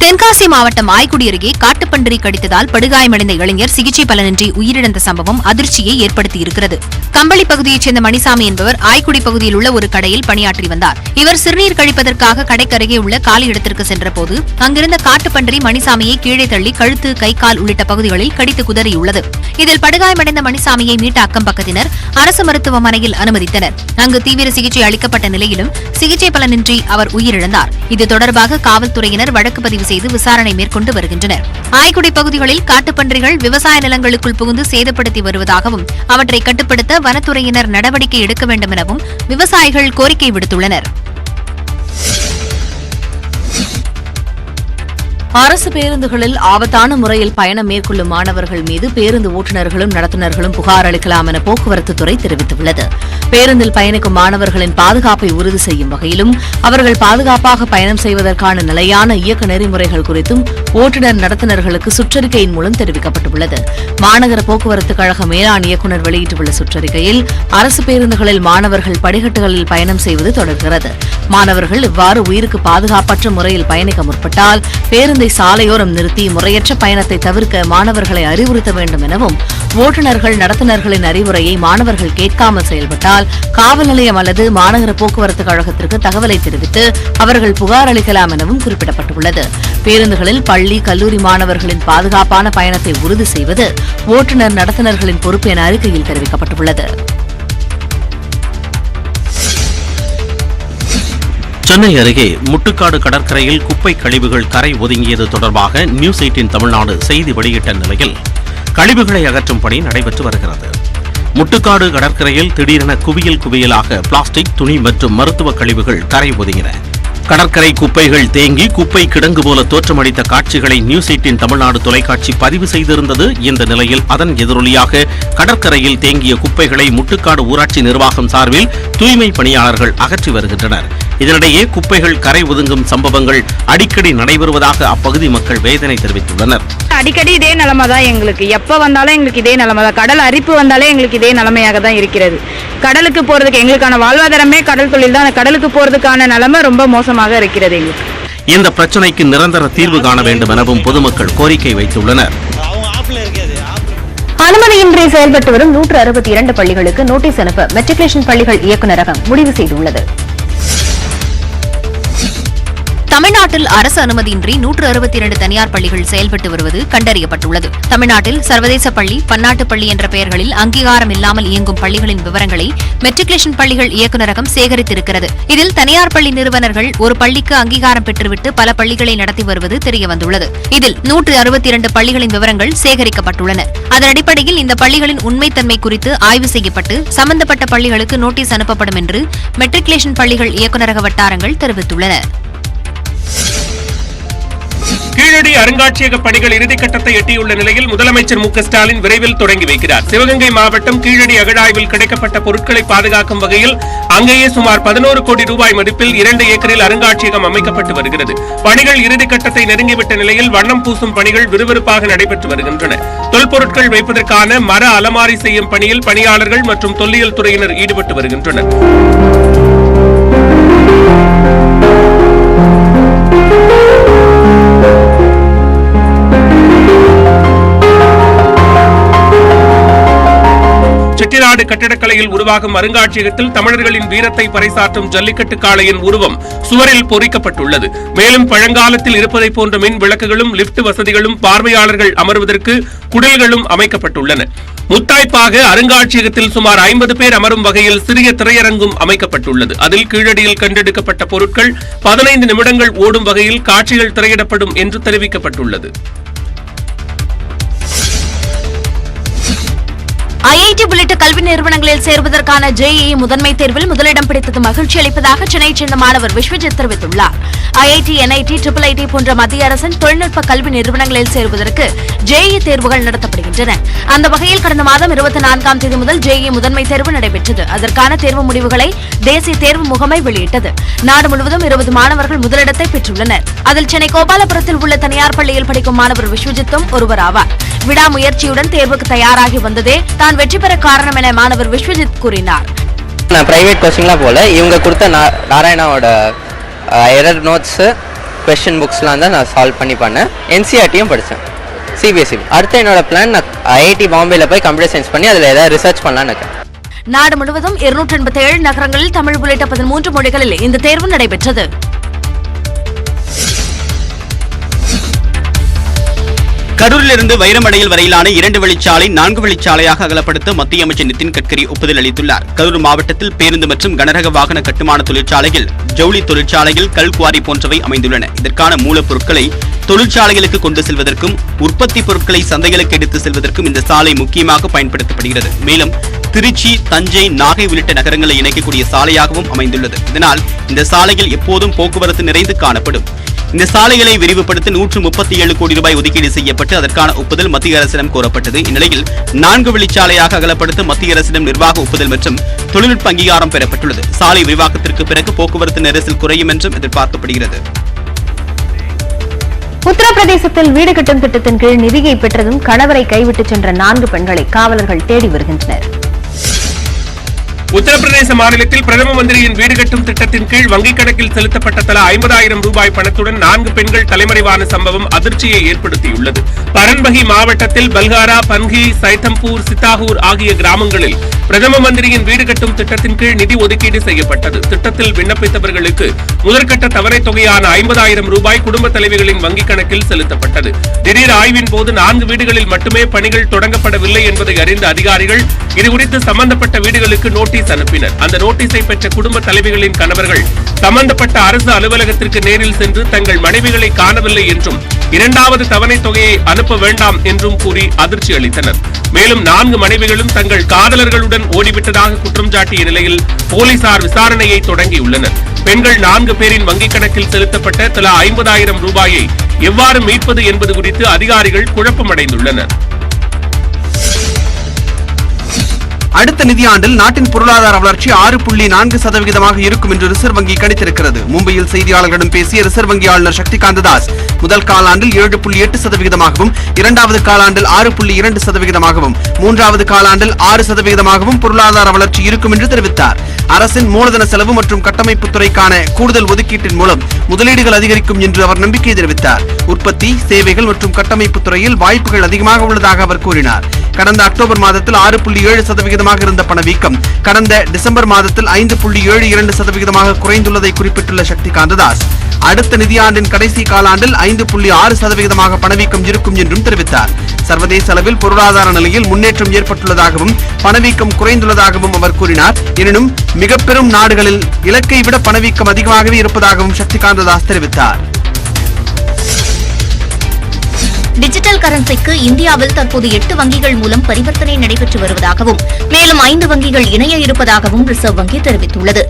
தென்காசி மாவட்டம் ஆய்க்குடி அருகே காட்டுப்பன்றி கடித்ததால் படுகாயமடைந்த இளைஞர் சிகிச்சை பலனின்றி உயிரிழந்த சம்பவம் அதிர்ச்சியை ஏற்படுத்தியிருக்கிறது. கம்பளி பகுதியைச் சேர்ந்த மணிசாமி என்பவர் ஆய்க்குடி பகுதியில் உள்ள ஒரு கடையில் பணியாற்றி வந்தார். இவர் சிறுநீர் கழிப்பதற்காக கடைக்கு அருகே உள்ள காலி இடத்திற்கு சென்றபோது அங்கிருந்த காட்டுப்பன்றி மணிசாமியை கீழே தள்ளி கழுத்து, கை, கால் உள்ளிட்ட பகுதிகளில் கடித்து குதறியுள்ளது. இதில் படுகாயமடைந்த மணிசாமியை மீட்ட அக்கம் பக்கத்தினர் அரசு மருத்துவமனையில் அனுமதித்தனர். அங்கு தீவிர சிகிச்சை அளிக்கப்பட்ட நிலையிலும் சிகிச்சை பலனின்றி அவர் உயிரிழந்தார். இது தொடர்பாக காவல்துறையினர் வழக்கு பதிவு செய்து விசாரணை மேற்கொண்டு வருகின்றனர். ஆய்குடி பகுதிகளில் காட்டுப்பன்றிகள் விவசாய நிலங்களுக்குள் புகுந்து சேதப்படுத்தி வருவதாகவும் அவற்றை கட்டுப்படுத்த வனத்துறையினர் நடவடிக்கை எடுக்க வேண்டும் எனவும் விவசாயிகள் கோரிக்கை விடுத்துள்ளனர். அரசு பேருந்துகளில் ஆபத்தான முறையில் பயணம் மேற்கொள்ளும் மாணவர்கள் மீது பேருந்து ஓட்டுநர்களும் நடத்துனர்களும் புகார் அளிக்கலாம் என போக்குவரத்து துறை தெரிவித்துள்ளது. பேருந்தில் பயணிக்கும் மாணவர்களின் பாதுகாப்பை உறுதி செய்யும் வகையிலும் அவர்கள் பாதுகாப்பாக பயணம் செய்வதற்கான நிலையான இயக்க நெறிமுறைகள் குறித்தும் ஓட்டுநர் நடத்துனர்களுக்கு சுற்றறிக்கையின் மூலம் தெரிவிக்கப்பட்டுள்ளது. மாநகர போக்குவரத்து கழக மேலாண் இயக்குநர் வெளியிட்டுள்ள சுற்றறிக்கையில் அரசு பேருந்துகளில் மாணவர்கள் படிக்கட்டுகளில் பயணம் செய்வது தொடர்கிறது. மாணவர்கள் இவ்வாறு உயிருக்கு பாதுகாப்பற்ற முறையில் பயணிக்க முற்பட்டால் பேருந்து சாலையோரம் நிறுத்தி முறையற்ற பயணத்தை தவிர்க்க மாணவர்களை அறிவுறுத்த வேண்டும் எனவும் ஓட்டுநர்கள் நடத்துனர்களின் அறிவுரையை மாணவர்கள் கேட்காமல் செயல்பட்டால் காவல் நிலையம் அல்லது மாநகர போக்குவரத்து கழகத்திற்கு தகவலை தெரிவித்து அவர்கள் புகார் அளிக்கலாம் எனவும் குறிப்பிடப்பட்டுள்ளது. பேருந்துகளில் பள்ளி கல்லூரி மாணவர்களின் பாதுகாப்பான பயணத்தை உறுதி செய்வது ஓட்டுநர் நடத்துனர்களின் பொறுப்பு என அறிக்கையில் தெரிவிக்கப்பட்டுள்ளது. சென்னை அருகே முட்டுக்காடு கடற்கரையில் குப்பை கழிவுகள் கரை ஒதுங்கியது தொடர்பாக நியூஸ் 18 தமிழ்நாடு செய்தி வெளியிட்ட நிலையில் கழிவுகளை அகற்றும் பணி நடைபெற்று வருகிறது. முட்டுக்காடு கடற்கரையில் திடீரென குவியலாக பிளாஸ்டிக், துணி மற்றும் மருத்துவ கழிவுகள் கரை ஒதுங்கின. கடற்கரை குப்பைகள் தேங்கி குப்பை கிடங்கு போல தோற்றமளித்த காட்சிகளை நியூஸ் 18 தமிழ்நாடு தொலைக்காட்சி பதிவு செய்திருந்தது. இந்த நிலையில் அதன் எதிரொலியாக கடற்கரையில் தேங்கிய குப்பைகளை முட்டுக்காடு ஊராட்சி நிர்வாகம் சார்பில் தூய்மை பணியாளர்கள் அகற்றி வருகின்றனர். இதனிடையே குப்பைகள் கரை ஒதுங்கும் சம்பவங்கள் அடிக்கடி நடைபெறுவதாக அப்பகுதி மக்கள் வேதனை தெரிவித்துள்ளனர். அடிக்கடி இதே நிலைமை தான் எங்களுக்கு, எப்போ வந்தாலும் எங்களுக்கு இதே நிலைமை தான். கடல் அரிப்பு வந்தாலே எங்களுக்கு இதே நிலைமையாக தான் இருக்கிறது. கடலுக்கு போறதுக்கு எங்களுக்கான வாழ்வாதாரமே கடல் தொழில் தான். கடலுக்கு போறதுக்கான நிலைமை ரொம்ப மோசமாக இருக்கிறது எங்களுக்கு. இந்த பிரச்சனைக்கு நிரந்தர தீர்வு காண வேண்டும் எனவும் பொதுமக்கள் கோரிக்கை வைத்துள்ளனர். அனுமதியின்றி செயல்பட்டு வரும் 162 பள்ளிகளுக்கு நோட்டீஸ் அனுப்ப மெட்ரிகுலேஷன் பள்ளிகள் இயக்குநரகம் முடிவு செய்துள்ளது. தமிழ்நாட்டில் அரசு அனுமதியின்றி 162 தனியார் பள்ளிகள் செயல்பட்டு வருவது கண்டறியப்பட்டுள்ளது. தமிழ்நாட்டில் சர்வதேச பள்ளி, பன்னாட்டு பள்ளி என்ற பெயர்களில் அங்கீகாரம் இல்லாமல் இயங்கும் பள்ளிகளின் விவரங்களை மெட்ரிகுலேஷன் பள்ளிகள் இயக்குநரகம் சேகரித்திருக்கிறது. இதில் தனியார் பள்ளி நிறுவனர்கள் ஒரு பள்ளிக்கு அங்கீகாரம் பெற்றுவிட்டு பல பள்ளிகளை நடத்தி வருவது தெரியவந்துள்ளது. இதில் 162 பள்ளிகளின் விவரங்கள் சேகரிக்கப்பட்டுள்ளன. அதன் அடிப்படையில் இந்த பள்ளிகளின் உண்மைத்தன்மை குறித்து ஆய்வு செய்யப்பட்டு சம்பந்தப்பட்ட பள்ளிகளுக்கு நோட்டீஸ் அனுப்பப்படும் என்று மெட்ரிகுலேஷன் பள்ளிகள் இயக்குநரக வட்டாரங்கள் தெரிவித்துள்ளன. கீழடி அருங்காட்சியக பணிகள் இறுதிக்கட்டத்தை எட்டியுள்ள நிலையில் முதலமைச்சர் மு.க. ஸ்டாலின் விரைவில் தொடங்கி வைக்கிறார். சிவகங்கை மாவட்டம் கீழடி அகழாய்வில் கிடைக்கப்பட்ட பொருட்களை பாதுகாக்கும் வகையில் அங்கேயே சுமார் 11 கோடி ரூபாய் மதிப்பில் 2 ஏக்கரில் அருங்காட்சியகம் அமைக்கப்பட்டு வருகிறது. பணிகள் இறுதிக்கட்டத்தை நெருங்கிவிட்ட நிலையில் வண்ணம் பூசும் பணிகள் விறுவிறுப்பாக நடைபெற்று வருகின்றன. தொல்பொருட்கள் வைப்பதற்கான மர அலமாரி செய்யும் பணியில் பணியாளர்கள் மற்றும் தொல்லியல் துறையினர் ஈடுபட்டு வருகின்றனர். செட்டிநாடு கட்டிடக்கலையில் உருவாகும் அருங்காட்சியகத்தில் தமிழர்களின் வீரத்தை பறைசாற்றும் ஜல்லிக்கட்டு காளையின் உருவம் சுவரில் பொறிக்கப்பட்டுள்ளது. மேலும் பழங்காலத்தில் இருப்பதை போன்ற மின் விளக்குகளும், லிப்ட் வசதிகளும், பார்வையாளர்கள் அமர்வதற்கு குடில்களும் அமைக்கப்பட்டுள்ளன. முத்தாய்ப்பாக அருங்காட்சியகத்தில் சுமார் 50 பேர் அமரும் வகையில் சிறிய திரையரங்கும் அமைக்கப்பட்டுள்ளது. அதில் கீழடியில் கண்டெடுக்கப்பட்ட பொருட்கள் 15 நிமிடங்கள் ஓடும் வகையில் காட்சிகள் திரையிடப்படும் என்று தெரிவிக்கப்பட்டுள்ளது. ஐஐடி உள்ளிட்ட கல்வி நிறுவனங்களில் சேர்வதற்கான JEE முதன்மை தேர்வில் முதலிடம் பிடித்தது மகிழ்ச்சி அளிப்பதாக சென்னையைச் சேர்ந்த மாணவர் விஸ்வஜித் தெரிவித்துள்ளார். IIT, NIT, IIIT போன்ற மத்திய அரசின் தொழில்நுட்ப கல்வி நிறுவனங்களில் சேர்வதற்கு JEE தேர்வுகள் நடத்தப்படுகின்றன. அந்த வகையில் கடந்த மாதம் 24ஆம் தேதி முதல் JEE முதன்மை தேர்வு நடைபெற்றது. அதற்கான தேர்வு முடிவுகளை தேசிய தேர்வு முகமை வெளியிட்டது. நாடு முழுவதும் 20 மாணவர்கள் முதலிடத்தை பெற்றுள்ளனர். அதில் சென்னை கோபாலபுரத்தில் உள்ள தனியார் பள்ளியில் படிக்கும் மாணவர் விஸ்வஜித்தும் ஒருவர் ஆவார். விடாமுயற்சியுடன் தேர்வுக்கு தயாராகி வந்ததே தான் வெற்றி பெற காரணம் என மாணவர் விஸ்வஜித் கூறினார். நான் பிரைவேட் கோச்சிங்லாம் போல, இவங்க கொடுத்த நாராயணாவோட எரர் நோட்ஸு, கொஸ்டின் புக்ஸ்லாம் தான் நான் சால்வ் பண்ணேன். NCERTயும் படித்தேன், CBSE. அடுத்து என்னோட பிளான், நான் IIT பாம்பேல போய் கம்ப்யூட்டர் சயின்ஸ் பண்ணி அதில் ஏதாவது ரிசர்ச் பண்ணலான்னு இருக்கேன். நாடு முழுவதும் 287 நகரங்களில் தமிழ் உள்ளிட்ட 13 மொழிகளில் இந்த தேர்வு நடைபெற்றது. கரூரிலிருந்து வைரமடையில் வரையிலான 2 வழிச்சாலை 4 வழிச்சாலையாக அகலப்படுத்த மத்திய அமைச்சர் நிதின் கட்கரி ஒப்புதல் அளித்துள்ளார். கரூர் மாவட்டத்தில் பேருந்து மற்றும் கனரக வாகன கட்டுமான தொழிற்சாலைகள், ஜவுளி தொழிற்சாலைகள், கல்குவாரி போன்றவை அமைந்துள்ளன. இதற்கான மூலப்பொருட்களை தொழிற்சாலைகளுக்கு கொண்டு செல்வதற்கும் உற்பத்தி பொருட்களை சந்தைகளுக்கு எடுத்து செல்வதற்கும் இந்த சாலை முக்கியமாக பயன்படுத்தப்படுகிறது. மேலும் திருச்சி, தஞ்சை, நாகை உள்ளிட்ட நகரங்களை இணைக்கக்கூடிய சாலையாகவும் அமைந்துள்ளது. இதனால் இந்த சாலையில் எப்போதும் போக்குவரத்து நிறைந்து காணப்படும். இந்த சாலைகளை விரிவுபடுத்த 137 கோடி ரூபாய் ஒதுக்கீடு செய்யப்பட்டு அதற்கான ஒப்புதல் மத்திய அரசிடம் கோரப்பட்டது. இந்நிலையில் 4 வழிச்சாலையாக அகலப்படுத்த மத்திய அரசிடம் நிர்வாக ஒப்புதல் மற்றும் தொழில்நுட்ப அங்கீகாரம் பெறப்பட்டுள்ளது. சாலை விரிவாக்கத்திற்கு பிறகு போக்குவரத்து நெரிசல் குறையும் என்றும் எதிர்பார்க்கப்படுகிறது. உத்தரப்பிரதேசத்தில் வீடு கட்டும் திட்டத்தின் கீழ் நிதியை பெற்றதும் கணவரை கைவிட்டு சென்ற 4 பெண்களை காவலர்கள் தேடி வருகின்றனர். உத்தரப்பிரதேச மாநிலத்தில் பிரதம மந்திரியின் வீடு கட்டும் திட்டத்தின் கீழ் வங்கிக் கணக்கில் செலுத்தப்பட்ட தலா 50,000 ரூபாய் பணத்துடன் 4 பெண்கள் தலைமறைவான சம்பவம் அதிர்ச்சியை ஏற்படுத்தியுள்ளது. பரன்பகி மாவட்டத்தில் பல்காரா, பன்கி, சைத்தம்பூர், சித்தாகூர் ஆகிய கிராமங்களில் பிரதம மந்திரியின் வீடு கட்டும் திட்டத்தின் கீழ் நிதி ஒதுக்கீடு செய்யப்பட்டது. திட்டத்தில் விண்ணப்பித்தவர்களுக்கு முதற்கட்ட தவணை தொகையான 50,000 ரூபாய் குடும்ப தலைவிகளின் வங்கிக் கணக்கில் செலுத்தப்பட்டது. திடீர் ஆய்வின் போது 4 வீடுகளில் மட்டுமே பணிகள் தொடங்கப்படவில்லை என்பதை அறிந்த அதிகாரிகள் இதுகுறித்து சம்பந்தப்பட்ட வீடுகளுக்கு நோட்டீஸ் அனுப்பினர். அந்த நோட்டீஸை பெற்ற குடும்ப தலைவிகளின் கணவர்கள் சம்பந்தப்பட்ட அரசு அலுவலகத்திற்கு நேரில் சென்று தங்கள் மனைவிகளை காணவில்லை என்றும் 2வது தவணை தொகையை அனுப்ப வேண்டாம் என்றும் கூறி அதிர்ச்சி அளித்தனர். மேலும் 4 மனைவிகளும் தங்கள் காதலர்களுடன் ஓடிவிட்டதாக குற்றம் சாட்டிய நிலையில் போலீசார் விசாரணையை தொடங்கியுள்ளனர். பெண்கள் 4 பேரின் வங்கிக் கணக்கில் செலுத்தப்பட்ட தலா 50,000 ரூபாயை எவ்வாறு மீட்பது என்பது குறித்து அதிகாரிகள் குழப்பமடைந்துள்ளனர். அடுத்த நிதியாண்டில் நாட்டின் பொருளாதார வளர்ச்சி 6.4% இருக்கும் என்று ரிசர்வ் வங்கி கணித்திருக்கிறது. மும்பையில் செய்தியாளர்களிடம் பேசிய ரிசர்வ் வங்கி ஆளுநர் சக்திகாந்த தாஸ் முதல் காலாண்டில் 7.8%, 2வது காலாண்டில் 6.2%, 3வது காலாண்டில் 6%, பொருளாதார வளர்ச்சி இருக்கும் என்று தெரிவித்தார். அரசின் மூலதன செலவு மற்றும் கட்டமைப்பு துறைக்கான கூடுதல் ஒதுக்கீட்டின் மூலம் முதலீடுகள் அதிகரிக்கும் என்று அவர் நம்பிக்கை தெரிவித்தார். உற்பத்தி, சேவைகள் மற்றும் கட்டமைப்பு துறையில் வாய்ப்புகள் அதிகமாக உள்ளதாக அவர் கூறினார். கடந்த அக்டோபர் மாதத்தில் 6.7% இருந்த பணவீக்கம் கடந்த டிசம்பர் மாதத்தில் 5.72% குறைந்துள்ளதை குறிப்பிட்டுள்ள சக்திகாந்த தாஸ் அடுத்த நிதியாண்டின் கடைசி காலாண்டில் 5.6% பணவீக்கம் இருக்கும் என்றும் தெரிவித்தார். சர்வதேச அளவில் பொருளாதார நிலையில் முன்னேற்றம் ஏற்பட்டுள்ளதாகவும் பணவீக்கம் குறைந்துள்ளதாகவும் அவர் கூறினார். எனினும் மிக பெரும் நாடுகளில் இலக்கை விட பணவீக்கம் அதிகமாகவே இருப்பதாகவும் சக்திகாந்த தாஸ் தெரிவித்தார். டிஜிட்டல் கரன்சிக்கு இந்தியாவில் தற்போது 8 வங்கிகள் மூலம் பரிவர்த்தனை நடைபெற்று வருவதாகவும் மேலும் 5 வங்கிகள் இணைய இருப்பதாகவும் ரிசர்வ் வங்கி தெரிவித்துள்ளது.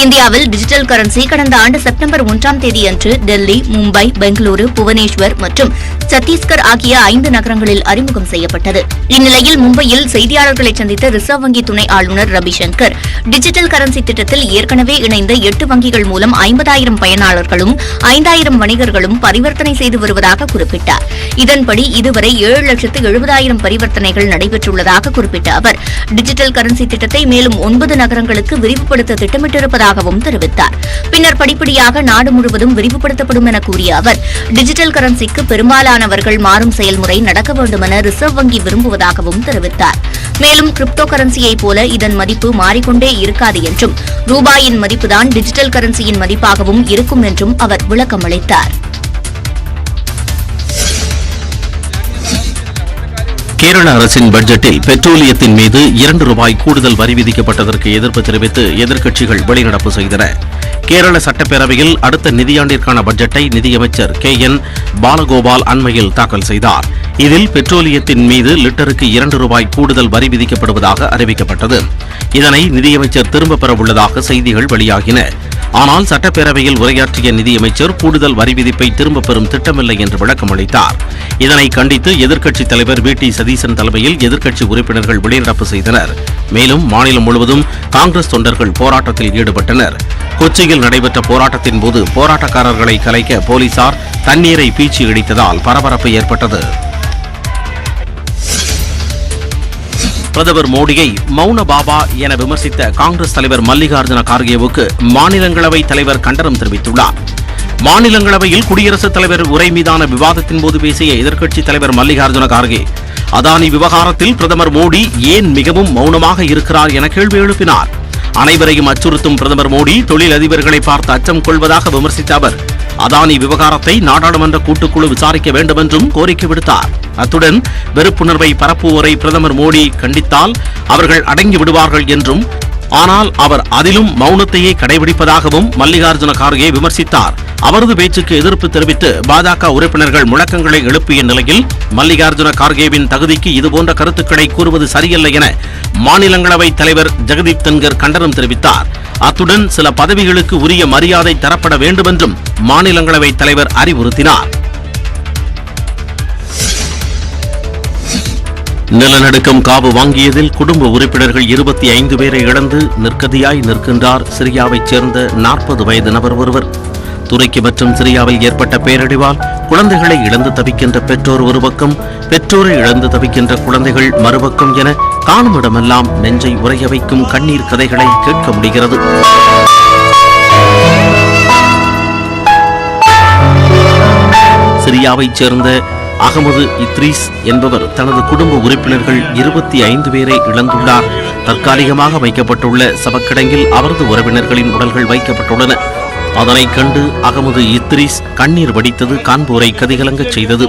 இந்தியாவில் டிஜிட்டல் கரன்சி கடந்த ஆண்டு செப்டம்பர் 1ஆம் தேதியன்று டெல்லி, மும்பை, பெங்களூரு, புவனேஸ்வர் மற்றும் சத்தீஸ்கர் ஆகிய 5 நகரங்களில் அறிமுகம் செய்யப்பட்டது. இந்நிலையில் மும்பையில் செய்தியாளர்களை சந்தித்த ரிசர்வ் வங்கி துணை ஆளுநர் ரவிசங்கர் டிஜிட்டல் கரன்சி திட்டத்தில் ஏற்கனவே இணைந்த 8 வங்கிகள் மூலம் 50,000 பயனாளர்களும் 5,000 வணிகர்களும் பரிவர்த்தனை செய்து வருவதாக குறிப்பிட்டார். இதன்படி இதுவரை 7,70,000 பரிவர்த்தனைகள் நடைபெற்றுள்ளதாக குறிப்பிட்ட அவர் டிஜிட்டல் கரன்சி திட்டத்தை மேலும் 9 நகரங்களுக்கு விரிவுபடுத்த திட்டமிட்டிருப்பதாகவும் தெரிவித்தார். பின்னர் படிப்படியாக நாடு முழுவதும் விரிவுபடுத்தப்படும் என கூறிய அவர் டிஜிட்டல் கரன்சிக்கு பெரும்பாலானவர்கள் மாறும் செயல்முறை நடக்க வேண்டும் என ரிசர்வ் வங்கி விரும்புவதாகவும் தெரிவித்தார். மேலும் கிரிப்டோ கரன்சியைப் போல இதன் மதிப்பு மாறிக்கொண்டே இருக்காது என்றும் ரூபாயின் மதிப்புதான் டிஜிட்டல் கரன்சியின் மதிப்பாகவும் இருக்கும் என்றும் அவர் விளக்கமளித்தார். கேரள அரசின் பட்ஜெட்டில் பெட்ரோலியத்தின் மீது 2 ரூபாய் கூடுதல் வரி விதிக்கப்பட்டதற்கு எதிர்ப்பு தெரிவித்து எதிர்க்கட்சிகள் வெளிநடப்பு செய்தன. கேரள சட்டப்பேரவையில் அடுத்த நிதியாண்டிற்கான பட்ஜெட்டை நிதியமைச்சர் KN பாலகோபால் அண்மையில் தாக்கல் செய்தார். இதில் பெட்ரோலியத்தின் மீது லிட்டருக்கு 2 ரூபாய் கூடுதல் வரி விதிக்கப்படுவதாக அறிவிக்கப்பட்டது. இதனை நிதியமைச்சர் திரும்பப் பெற உள்ளதாக செய்திகள் வெளியாகின. ஆனால் சட்டப்பேரவையில் உரையாற்றிய நிதியமைச்சர் கூடுதல் வரி விதிப்பை திரும்பப் பெறும் திட்டமில்லை என்று விளக்கம் அளித்தார். இதனை கண்டித்து எதிர்க்கட்சித் தலைவர் VT சதீசன் தலைமையில் எதிர்க்கட்சி உறுப்பினர்கள் வெளிநடப்பு செய்தனர். மேலும் மாநிலம் முழுவதும் காங்கிரஸ் தொண்டர்கள் போராட்டத்தில் ஈடுபட்டனர். கொச்சியில் நடைபெற்ற போராட்டத்தின் போது போராட்டக்காரர்களை கலைக்க போலீசார் தண்ணீரை பீச்சி அடித்ததால் பரபரப்பு ஏற்பட்டது. பிரதமர் மோடியை மௌன பாபா என விமர்சித்த காங்கிரஸ் தலைவர் மல்லிகார்ஜுன கார்கேவுக்கு மாநிலங்களவை தலைவர் கண்டனம் தெரிவித்துள்ளார். மாநிலங்களவையில் குடியரசுத் தலைவர் உரை மீதான விவாதத்தின் போது பேசிய எதிர்க்கட்சித் தலைவர் மல்லிகார்ஜுன கார்கே அதானி விவகாரத்தில் பிரதமர் மோடி ஏன் மிகவும் மௌனமாக இருக்கிறார் என கேள்வி எழுப்பினார். அனைவரையும் அச்சுறுத்தும் பிரதமர் மோடி தொழில் அதிபர்களை பார்த்து அச்சம் கொள்வதாக விமர்சித்த அவர் அதானி விவகாரத்தை நாடாளுமன்ற கூட்டுக்குழு விசாரிக்க வேண்டும் என்றும் கோரிக்கை விடுத்தார். அத்துடன் வெறுப்புணர்வை பரப்புவோரை பிரதமர் மோடி கண்டித்தால் அவர்கள் அடங்கி விடுவார்கள் என்றும், ஆனால் அவர் அதிலும் மௌனத்தையே கடைபிடிப்பதாகவும் மல்லிகார்ஜுன கார்கே விமர்சித்தார். அவரது பேச்சுக்கு எதிர்ப்பு தெரிவித்து பாஜக உறுப்பினர்கள் முழக்கங்களை எழுப்பிய நிலையில் மல்லிகார்ஜுன கார்கேவின் தகுதிக்கு இதுபோன்ற கருத்துக்களை கூறுவது சரியல்ல என மாநிலங்களவை தலைவர் ஜெகதீப் தன்கர் கண்டனம் தெரிவித்தார். அத்துடன் சில பதவிகளுக்கு உரிய மரியாதை தரப்பட வேண்டும் என்றும் மாநிலங்களவை தலைவர் அறிவுறுத்தினார். நிலநடுக்கம் காவு வாங்கியதில் குடும்ப உறுப்பினர்கள் 25 பேரை இழந்து நிற்கதியாய் நிற்கின்றார் சிரியாவைச் சேர்ந்த 40 வயது நபர் ஒருவர். துருக்கி மற்றும் சிரியாவில் ஏற்பட்ட பேரழிவால் குழந்தைகளை இழந்து தவிக்கின்ற பெற்றோர் ஒரு பக்கம், பெற்றோரை இழந்து தவிக்கின்ற குழந்தைகள் மறுபக்கம் என காணும் இடமெல்லாம் நெஞ்சை உறைய வைக்கும் கண்ணீர் கதைகளை கேட்க முடிகிறது. சிரியாவைச் சேர்ந்த அகமது இத்ரீஸ் என்பவர் தனது குடும்ப உறுப்பினர்கள் 25 பேரை இழந்துள்ளார். தற்காலிகமாக வைக்கப்பட்டுள்ள சவக்கிடங்கில் அவரது உறவினர்களின் உடல்கள் வைக்கப்பட்டுள்ளன. அதனை கண்டு அகமது இத்ரீஸ் கண்ணீர் வடித்தது காண்போரை கதிகலங்கச் செய்தது.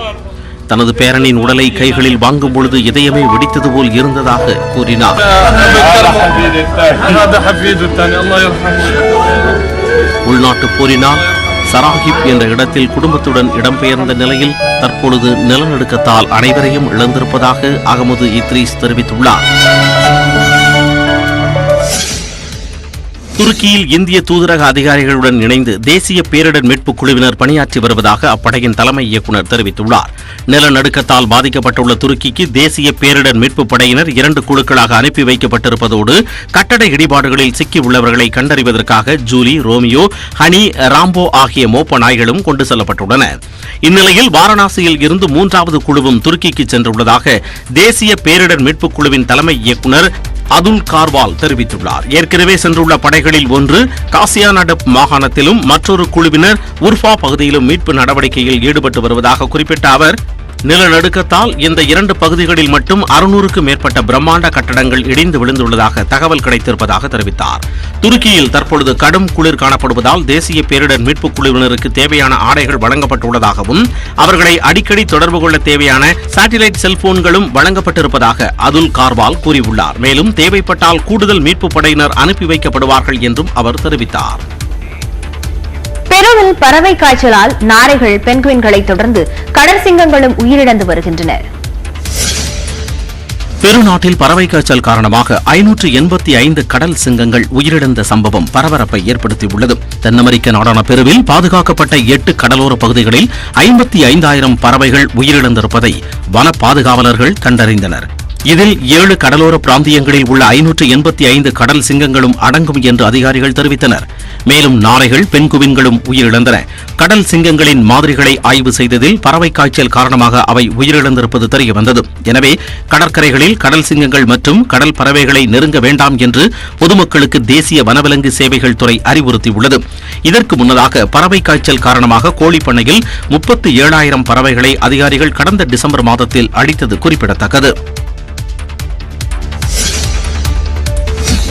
தனது பேரனின் உடலை கைகளில் வாங்கும் பொழுது இதயமே வெடித்தது போல் இருந்ததாக கூறினார். உள்நாட்டு போரினால் சராஹிப் என்ற இடத்தில் குடும்பத்துடன் இடம்பெயர்ந்த நிலையில் தற்பொழுது நிலநடுக்கத்தால் அனைவரையும் இழந்திருப்பதாக அகமது இத்ரீஸ் தெரிவித்துள்ளார். துருக்கியில் இந்திய தூதரக அதிகாரிகளுடன் இணைந்து தேசிய பேரிடர் மீட்புக் குழுவினர் பணியாற்றி வருவதாக அப்படையின் தலைமை இயக்குநர் தெரிவித்துள்ளார். நிலநடுக்கத்தால் பாதிக்கப்பட்டுள்ள துருக்கிக்கு தேசிய பேரிடர் மீட்புப் படையினர் 2 குழுக்களாக அனுப்பி வைக்கப்பட்டிருப்பதோடு கட்டட இடிபாடுகளில் சிக்கியுள்ளவர்களை கண்டறிவதற்காக ஜூலி, ரோமியோ, ஹனி, ராம்போ ஆகிய மோப்ப நாய்களும் கொண்டு செல்லப்பட்டுள்ளன. இந்நிலையில் வாரணாசியில் இருந்து 3வது குழுவும் துருக்கிக்கு சென்றுள்ளதாக தேசிய பேரிடர் மீட்புக் குழுவின் தலைமை இயக்குநர் அதுல் கார்வால் தெரிவித்துள்ளார். ஏற்கனவே சென்றுள்ள படைகளில் ஒன்று காசியானடப் மாகாணத்திலும் மற்றொரு குழுவினர் உர்ஃபா பகுதியிலும் மீட்பு நடவடிக்கையில் ஈடுபட்டு வருவதாக குறிப்பிட்ட அவர், நிலநடுக்கத்தால் இந்த 2 பகுதிகளில் மட்டும் 600க்கும் மேற்பட்ட பிரம்மாண்ட கட்டடங்கள் இடிந்து விழுந்துள்ளதாக தகவல் கிடைத்திருப்பதாக தெரிவித்தார். துருக்கியில் தற்பொழுது கடும் குளிர் காணப்படுவதால் தேசிய பேரிடர் மீட்புக் குழுவினருக்கு தேவையான ஆடைகள் வழங்கப்பட்டுள்ளதாகவும் அவர்களை அடிக்கடி தொடர்பு கொள்ள தேவையான சாட்டிலைட் செல்போன்களும் வழங்கப்பட்டிருப்பதாக அதுல் கார்வால் கூறியுள்ளார். மேலும் தேவைப்பட்டால் கூடுதல் மீட்புப் படையினர் அனுப்பி வைக்கப்படுவார்கள் என்றும் அவர் தெரிவித்தார். பெருவில் பறவை காய்ச்சலால் நாரைகள், பென்குயின்களை தொடர்ந்து கடல் சிங்கங்களும் உயிரிழந்து வருகின்றனர். பெருநாட்டில் பறவை காய்ச்சல் காரணமாக 585 கடல் சிங்கங்கள் உயிரிழந்த சம்பவம் பரபரப்பை ஏற்படுத்தியுள்ளது. தென் அமெரிக்க நாடான பெருவில் பாதுகாக்கப்பட்ட 8 கடலோர பகுதிகளில் 55,000 பறவைகள் உயிரிழந்திருப்பதை வன பாதுகாவலர்கள் கண்டறிந்தனர். இதில் 7 கடலோர பிராந்தியங்களில் உள்ள 585 கடல் சிங்கங்களும் அடங்கும் என்று அதிகாரிகள் தெரிவித்தனர். மேலும் நாரைகள், பெண்குவின்களும் உயிரிழந்தன. கடல் சிங்கங்களின் மாதிரிகளை ஆய்வு செய்ததில் பறவை காய்ச்சல் காரணமாக அவை உயிரிழந்திருப்பது தெரியவந்தது. எனவே கடற்கரைகளில் கடல் சிங்கங்கள் மற்றும் கடல் பறவைகளை நெருங்க வேண்டாம் என்று பொதுமக்களுக்கு தேசிய வனவிலங்கு சேவைகள் துறை அறிவுறுத்தியுள்ளது. இதற்கு முன்னதாக பறவை காய்ச்சல் காரணமாக கோழிப்பண்ணையில் 37,000 பறவைகளை அதிகாரிகள் கடந்த டிசம்பர் மாதத்தில் அழித்தது குறிப்பிடத்தக்கது.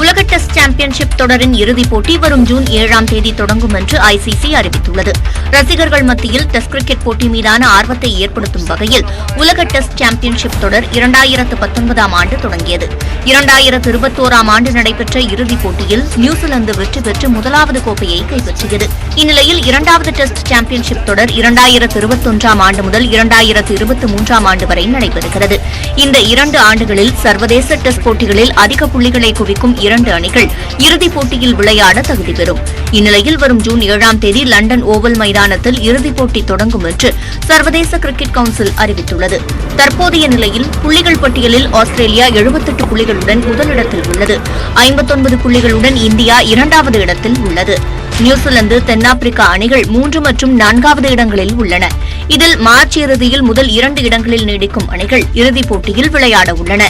உலக டெஸ்ட் சாம்பியன்ஷிப் தொடரின் இறுதிப் போட்டி வரும் ஜூன் 7ஆம் தேதி தொடங்கும் என்று ஐசிசி அறிவித்துள்ளது. ரசிகர்கள் மத்தியில் டெஸ்ட் கிரிக்கெட் போட்டி மீதான ஆர்வத்தை ஏற்படுத்தும் வகையில் உலக டெஸ்ட் சாம்பியன்ஷிப் தொடர் 2019ஆம் ஆண்டு தொடங்கியது. 2021ஆம் ஆண்டு நடைபெற்ற இறுதிப் போட்டியில் நியூசிலாந்து வெற்றி பெற்று முதலாவது கோப்பையை கைப்பற்றியது. இந்நிலையில் 2வது டெஸ்ட் சாம்பியன்ஷிப் தொடர் 2021ஆம் ஆண்டு முதல் 2023ஆம் ஆண்டு வரை நடைபெறுகிறது. இந்த 2 ஆண்டுகளில் சர்வதேச டெஸ்ட் போட்டிகளில் அதிக புள்ளிகளை குவிக்கும் 2 அணிகள் இறுதிப் போட்டியில் விளையாட தகுதி பெறும். இந்நிலையில் வரும் ஜூன் 7ஆம் தேதி லண்டன் ஓவல் மைதானத்தில் இறுதிப் போட்டி தொடங்கும் என்று சர்வதேச கிரிக்கெட் கவுன்சில் அறிவித்துள்ளது. தற்போதைய நிலையில் புள்ளிகள் பட்டியலில் ஆஸ்திரேலியா 78 புள்ளிகளுடன் முதலிடத்தில் உள்ளது. 59 புள்ளிகளுடன் இந்தியா 2வது இடத்தில் உள்ளது. நியூசிலாந்து, தென்னாப்பிரிக்கா அணிகள் 3 மற்றும் 4வது இடங்களில் உள்ளன. இதில் மார்ச் இறுதியில் முதல் 2 இடங்களில் நீடிக்கும் அணிகள் இறுதிப் போட்டியில் விளையாட உள்ளன.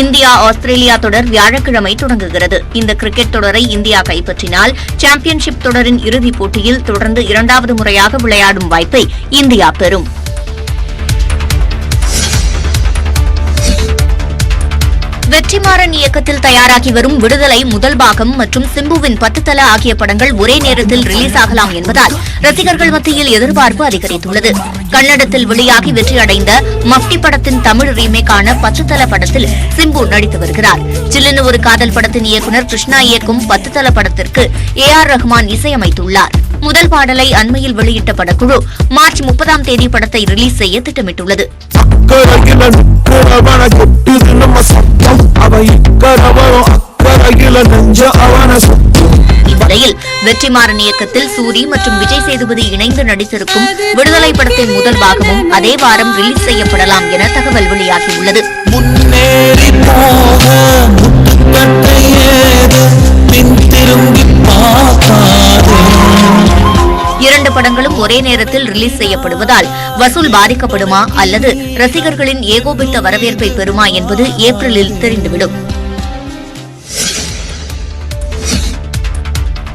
இந்தியா ஆஸ்திரேலியா தொடர் வியாழக்கிழமை தொடங்குகிறது. இந்த கிரிக்கெட் தொடரை இந்தியா கைப்பற்றினால் சாம்பியன்ஷிப் தொடரின் இறுதிப் போட்டியில் தொடர்ந்து 2வது முறையாக விளையாடும் வாய்ப்பை இந்தியா பெறும். வெற்றிமாறன் இயக்கத்தில் தயாராகி வரும் விடுதலை முதல் பாகம் மற்றும் சிம்புவின் 10 தல ஆகிய படங்கள் ஒரே நேரத்தில் ரிலீஸ் ஆகலாம் என்பதால் ரசிகர்கள் மத்தியில் எதிர்பார்ப்பு அதிகரித்துள்ளது. கன்னடத்தில் வெளியாகி வெற்றியடைந்த மஃப்டி படத்தின் தமிழ் ரீமேக்கான 10 தல படத்தில் சிம்பு நடித்து வருகிறார். சில்லுன்னு ஒரு காதல் படத்தின் இயக்குநர் கிருஷ்ணா இயக்கும் 10 தல படத்திற்கு AR ரஹ்மான் இசையமைத்துள்ளார். முதல் பாடலை அண்மையில் வெளியிட்ட படக்குழு மார்ச் 30ஆம் தேதி படத்தை ரிலீஸ் செய்ய திட்டமிட்டுள்ளது. இந்நிலையில் வெற்றிமாறன் இயக்கத்தில் சூரி மற்றும் விஜய் சேதுபதி இணைந்து நடித்திருக்கும் விடுதலை படத்தின் முதல் பாகமும் அதே வாரம் ரிலீஸ் செய்யப்படலாம் என தகவல் வெளியாகியுள்ளது. இரண்டு படங்களும் ஒரே நேரத்தில் ரிலீஸ் செய்யப்படுவதால் வசூல் பாதிக்கப்படுமா அல்லது ரசிகர்களின் ஏகோபித்த வரவேற்பை பெறுமா என்பது ஏப்ரலில் தெரிந்துவிடும்.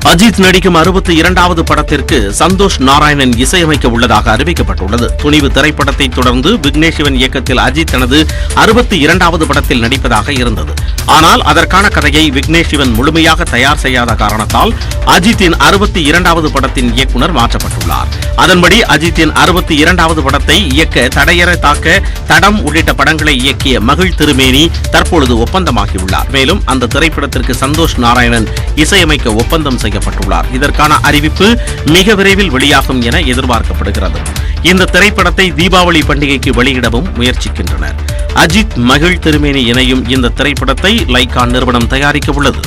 அஜித் நடிக்கும் 62வது படத்திற்கு சந்தோஷ் நாராயணன் இசையமைக்க உள்ளதாக அறிவிக்கப்பட்டுள்ளது. துணிவு திரைப்படத்தை தொடர்ந்து விக்னேஷ் சிவன் இயக்கத்தில் அஜித் தனது 62வது படத்தில் நடிப்பதாக இருந்தது. ஆனால் அதற்கான கதையை விக்னேஷ் சிவன் முழுமையாக தயார் செய்யாத காரணத்தால் அஜித்தின் 62வது படத்தின் இயக்குனர் மாற்றப்பட்டுள்ளார். அதன்படி அஜித்தின் 62வது படத்தை இயக்க தடையற தாக்க தடம் உள்ளிட்ட படங்களை இயக்கிய மகிழ் திருமேனி தற்பொழுது ஒப்பந்தமாகியுள்ளார். மேலும் அந்த திரைப்படத்திற்கு சந்தோஷ் நாராயணன் இசையமைக்க ஒப்பந்தம் செய்யப்பட்டுள்ளார். இதற்கான அறிவிப்பு மிக விரைவில் வெளியாகும் என எதிர்பார்க்கப்படுகிறது. இந்த திரைப்படத்தை தீபாவளி பண்டிகைக்கு வெளியிடவும் முயற்சிக்கின்றனர். அஜித் மகிழ் திருமேனி இணையும் இந்த திரைப்படத்தை லைகா நிறுவனம் தயாரிக்க உள்ளது.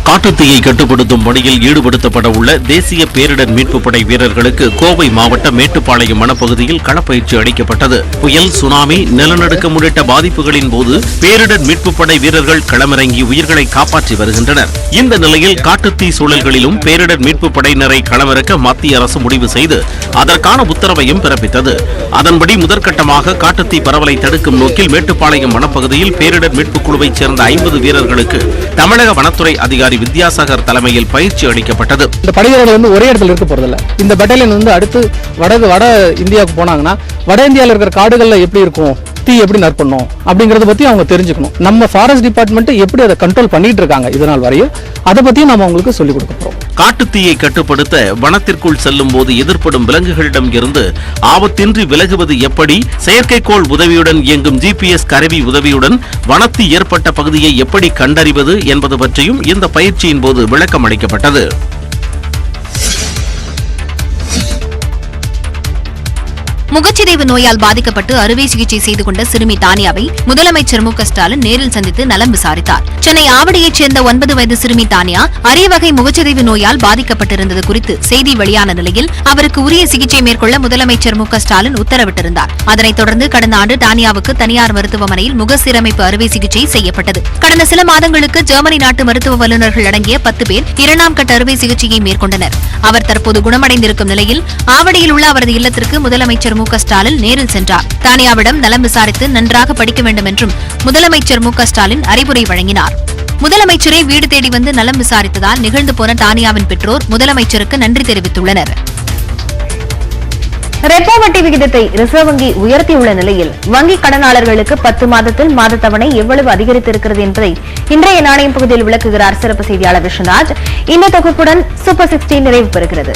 காட்டுத்தீயை கட்டுப்படுத்தும் பணியில் ஈடுபடுத்தப்பட உள்ள தேசிய பேரிடர் மீட்புப் படை வீரர்களுக்கு கோவை மாவட்டம் மேட்டுப்பாளையம் வனப்பகுதியில் களப்பயிற்சி அளிக்கப்பட்டது. புயல், சுனாமி, நிலநடுக்கம் உள்ளிட்ட பாதிப்புகளின் போது பேரிடர் மீட்புப் படை வீரர்கள் களமிறங்கி உயிர்களை காப்பாற்றி வருகின்றனர். இந்த நிலையில் காட்டுத்தீ சூழல்களிலும் பேரிடர் மீட்புப் படையினரை களமிறக்க மத்திய அரசு முடிவு செய்து அதற்கான உத்தரவையும் பிறப்பித்தது. அதன்படி முதற்கட்டமாக காட்டுத்தீ பரவலை தடுக்கும் நோக்கில் மேட்டுப்பாளையம் வனப்பகுதியில் பேரிடர் மீட்புக் குழுவைச் சேர்ந்த 50 வீரர்களுக்கு தமிழக வனத்துறை அதிகாரி வித்யாசாகர் தலைமையில் பயிற்சி அளிக்கப்பட்டது. இந்த படைவீரர்கள் வந்து ஒரே இடத்துல இருக்க போறதில்ல. இந்த பட்டாலியன் வந்து அடுத்து வட இந்தியாவுக்கு போனாங்கன்னா வட இந்தியாவில் இருக்கிற காடுகள்ல எப்படி இருக்கும், தீ எப்படி நற்பண்ணும் அப்படிங்கறத பத்தி அவங்க தெரிஞ்சுக்கணும். நம்ம ஃபாரஸ்ட் டிபார்ட்மெண்ட் எப்படி அதை கண்ட்ரோல் பண்ணிட்டு இருக்காங்க இதனால் வரையும் அதை பத்தியும் நம்ம அவங்களுக்கு சொல்லிக் கொடுக்க போறோம். காட்டுத்தீயை கட்டுப்படுத்த வனத்திற்குள் செல்லும் போது எதிர்ப்படும் விலங்குகளிடம் இருந்து ஆபத்தின்றி விலகுவது எப்படி, செயற்கைக்கோள் உதவியுடன் இயங்கும் GPS கருவி உதவியுடன் வனத்தீ ஏற்பட்ட பகுதியை எப்படி கண்டறிவது என்பது பற்றியும் இந்த பயிற்சியின் போது விளக்கம் அளிக்கப்பட்டது. முகச்சிதைவு நோயால் பாதிக்கப்பட்டு அறுவை சிகிச்சை செய்து கொண்ட சிறுமி தானியாவை முதலமைச்சர் மு க ஸ்டாலின் நேரில் சந்தித்து நலம் விசாரித்தார். சென்னை ஆவடியைச் சேர்ந்த 9 வயது சிறுமி தானியா அரிய வகை முகச்சிதைவு நோயால் பாதிக்கப்பட்டிருந்தது குறித்து செய்தி வெளியான நிலையில் அவருக்கு உரிய சிகிச்சை மேற்கொள்ள முதலமைச்சர் மு க ஸ்டாலின் உத்தரவிட்டிருந்தார். அதனைத் தொடர்ந்து கடந்த ஆண்டு தானியாவுக்கு தனியார் மருத்துவமனையில் முகசீரமைப்பு அறுவை சிகிச்சை செய்யப்பட்டது. கடந்த சில மாதங்களுக்கு ஜெர்மனி நாட்டு மருத்துவ வல்லுநர்கள் அடங்கிய 10 பேர் 2ஆம் கட்ட அறுவை சிகிச்சையை மேற்கொண்டனர். அவர் தற்போது குணமடைந்திருக்கும் நிலையில் ஆவடியில் உள்ள அவரது இல்லத்திற்கு முதலமைச்சர் மு க ஸ்டாலின் நேரில் சென்றார். தானியாவிடம் நலம் விசாரித்து நன்றாக படிக்க வேண்டும் என்றும் முதலமைச்சர் மு க ஸ்டாலின் அறிவுரை வழங்கினார். முதலமைச்சரை வீடு தேடி வந்து நலம் விசாரித்ததால் நிகழ்ந்து போன தானியாவின் பெற்றோர் முதலமைச்சருக்கு நன்றி தெரிவித்துள்ளனர். ரெப்போ வட்டி விகிதத்தை ரிசர்வ் வங்கி உயர்த்தியுள்ள நிலையில் வங்கி கடனாளர்களுக்கு 10 மாதத்தில் மாத தவணை எவ்வளவு அதிகரித்திருக்கிறது என்பதை இன்றைய நாணயம் பகுதியில் விளக்குகிறார் சிறப்பு செய்தியாளர் விஸ்வநாத். இந்த தொகுப்புடன் சூப்பர் 16 நிறைவு பெறுகிறது.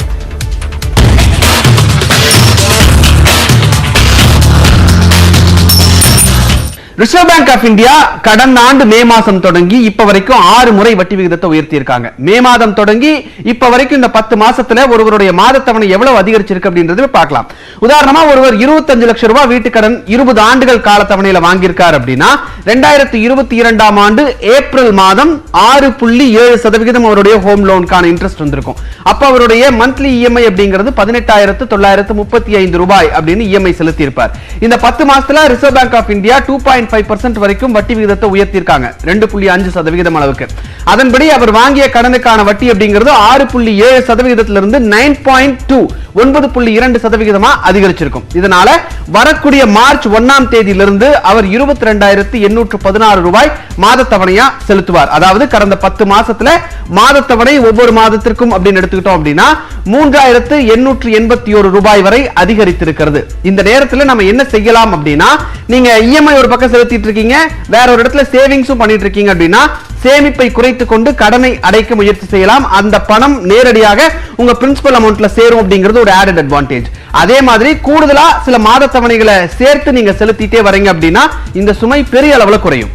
ரிசர்வ் பேங்க் ஆஃப் இந்தியா கடந்த ஆண்டு மே மாதம் தொடங்கி இப்ப வரைக்கும் 6 முறை வட்டி விகிதத்தை உயர்த்தி இருக்காங்க. மே மாதம் தொடங்கி இப்ப வரைக்கும் இந்த 10 மாசத்துல ஒருவருடைய மாத தவணை எவ்வளவு அதிகரிச்சிருக்கு அப்படின்றது பார்க்கலாம். உதாரணமா ஒருவர் 25 லட்சம் ரூபாய் வீட்டுக்கடன் 20 ஆண்டுகள் கால தவணையில வாங்கியிருக்கார் அப்படின்னா 2022ஆம் ஆண்டு ஏப்ரல் மாதம் 6.7% அவருடைய ஹோம் லோனுக்கான இன்ட்ரெஸ்ட் வந்திருக்கும். அப்ப அவருடைய மந்த்லி இஎம்ஐ அப்படிங்கிறது 18,935 ரூபாய் அப்படின்னு இஎம்ஐ செலுத்தி இருப்பார். இந்த 10 மாசத்துல ரிசர்வ் பேங்க் ஆஃப் இந்தியா 2.5 2.5% வரைக்கும் வட்டி விகிதத்தை உயர்த்தியிருக்காங்க 2.5% அளவுக்கு. அதன்படி அவர் வாங்கிய கடனுக்கான வட்டி அப்படிங்கிறது 6.7%இருந்து 9.2% அதிகரிச்சிருக்கும். இதனால வரக்கூடிய மார்ச் 1ஆம் தேதியிலிருந்து அவர் 22,816 ரூபாய் மாத தவணையா செலுத்துவார். அதாவது கடந்த 10 மாசத்துல மாத தவணை ஒவ்வொரு மாதத்திற்கும் அப்படின்னு எடுத்துக்கிட்டோம் அப்படின்னா 3,881 ரூபாய் வரை அதிகரித்திருக்கிறது. இந்த நேரத்தில் நம்ம என்ன செய்யலாம் அப்படின்னா, நீங்க இஎம்ஐ ஒரு பக்கம் செலுத்திட்டு இருக்கீங்க, வேற ஒரு இடத்துல சேவிங்ஸும் பண்ணிட்டு இருக்கீங்க அப்படின்னா சேமிப்பை குறைத்துக் கொண்டு கடனை அடைக்க முயற்சி செய்யலாம். அந்த பணம் நேரடியாக உங்க பிரின்சிபல் அமௌண்ட்ல சேரும் அப்படிங்கிறது ஒரு ஆடட் அட்வான்டேஜ். அதே மாதிரி கூடுதலா சில மாத தவணைகளை சேர்த்து நீங்க செலுத்திட்டே வரீங்க அப்படின்னா இந்த சுமை பெரிய அளவுல குறையும்.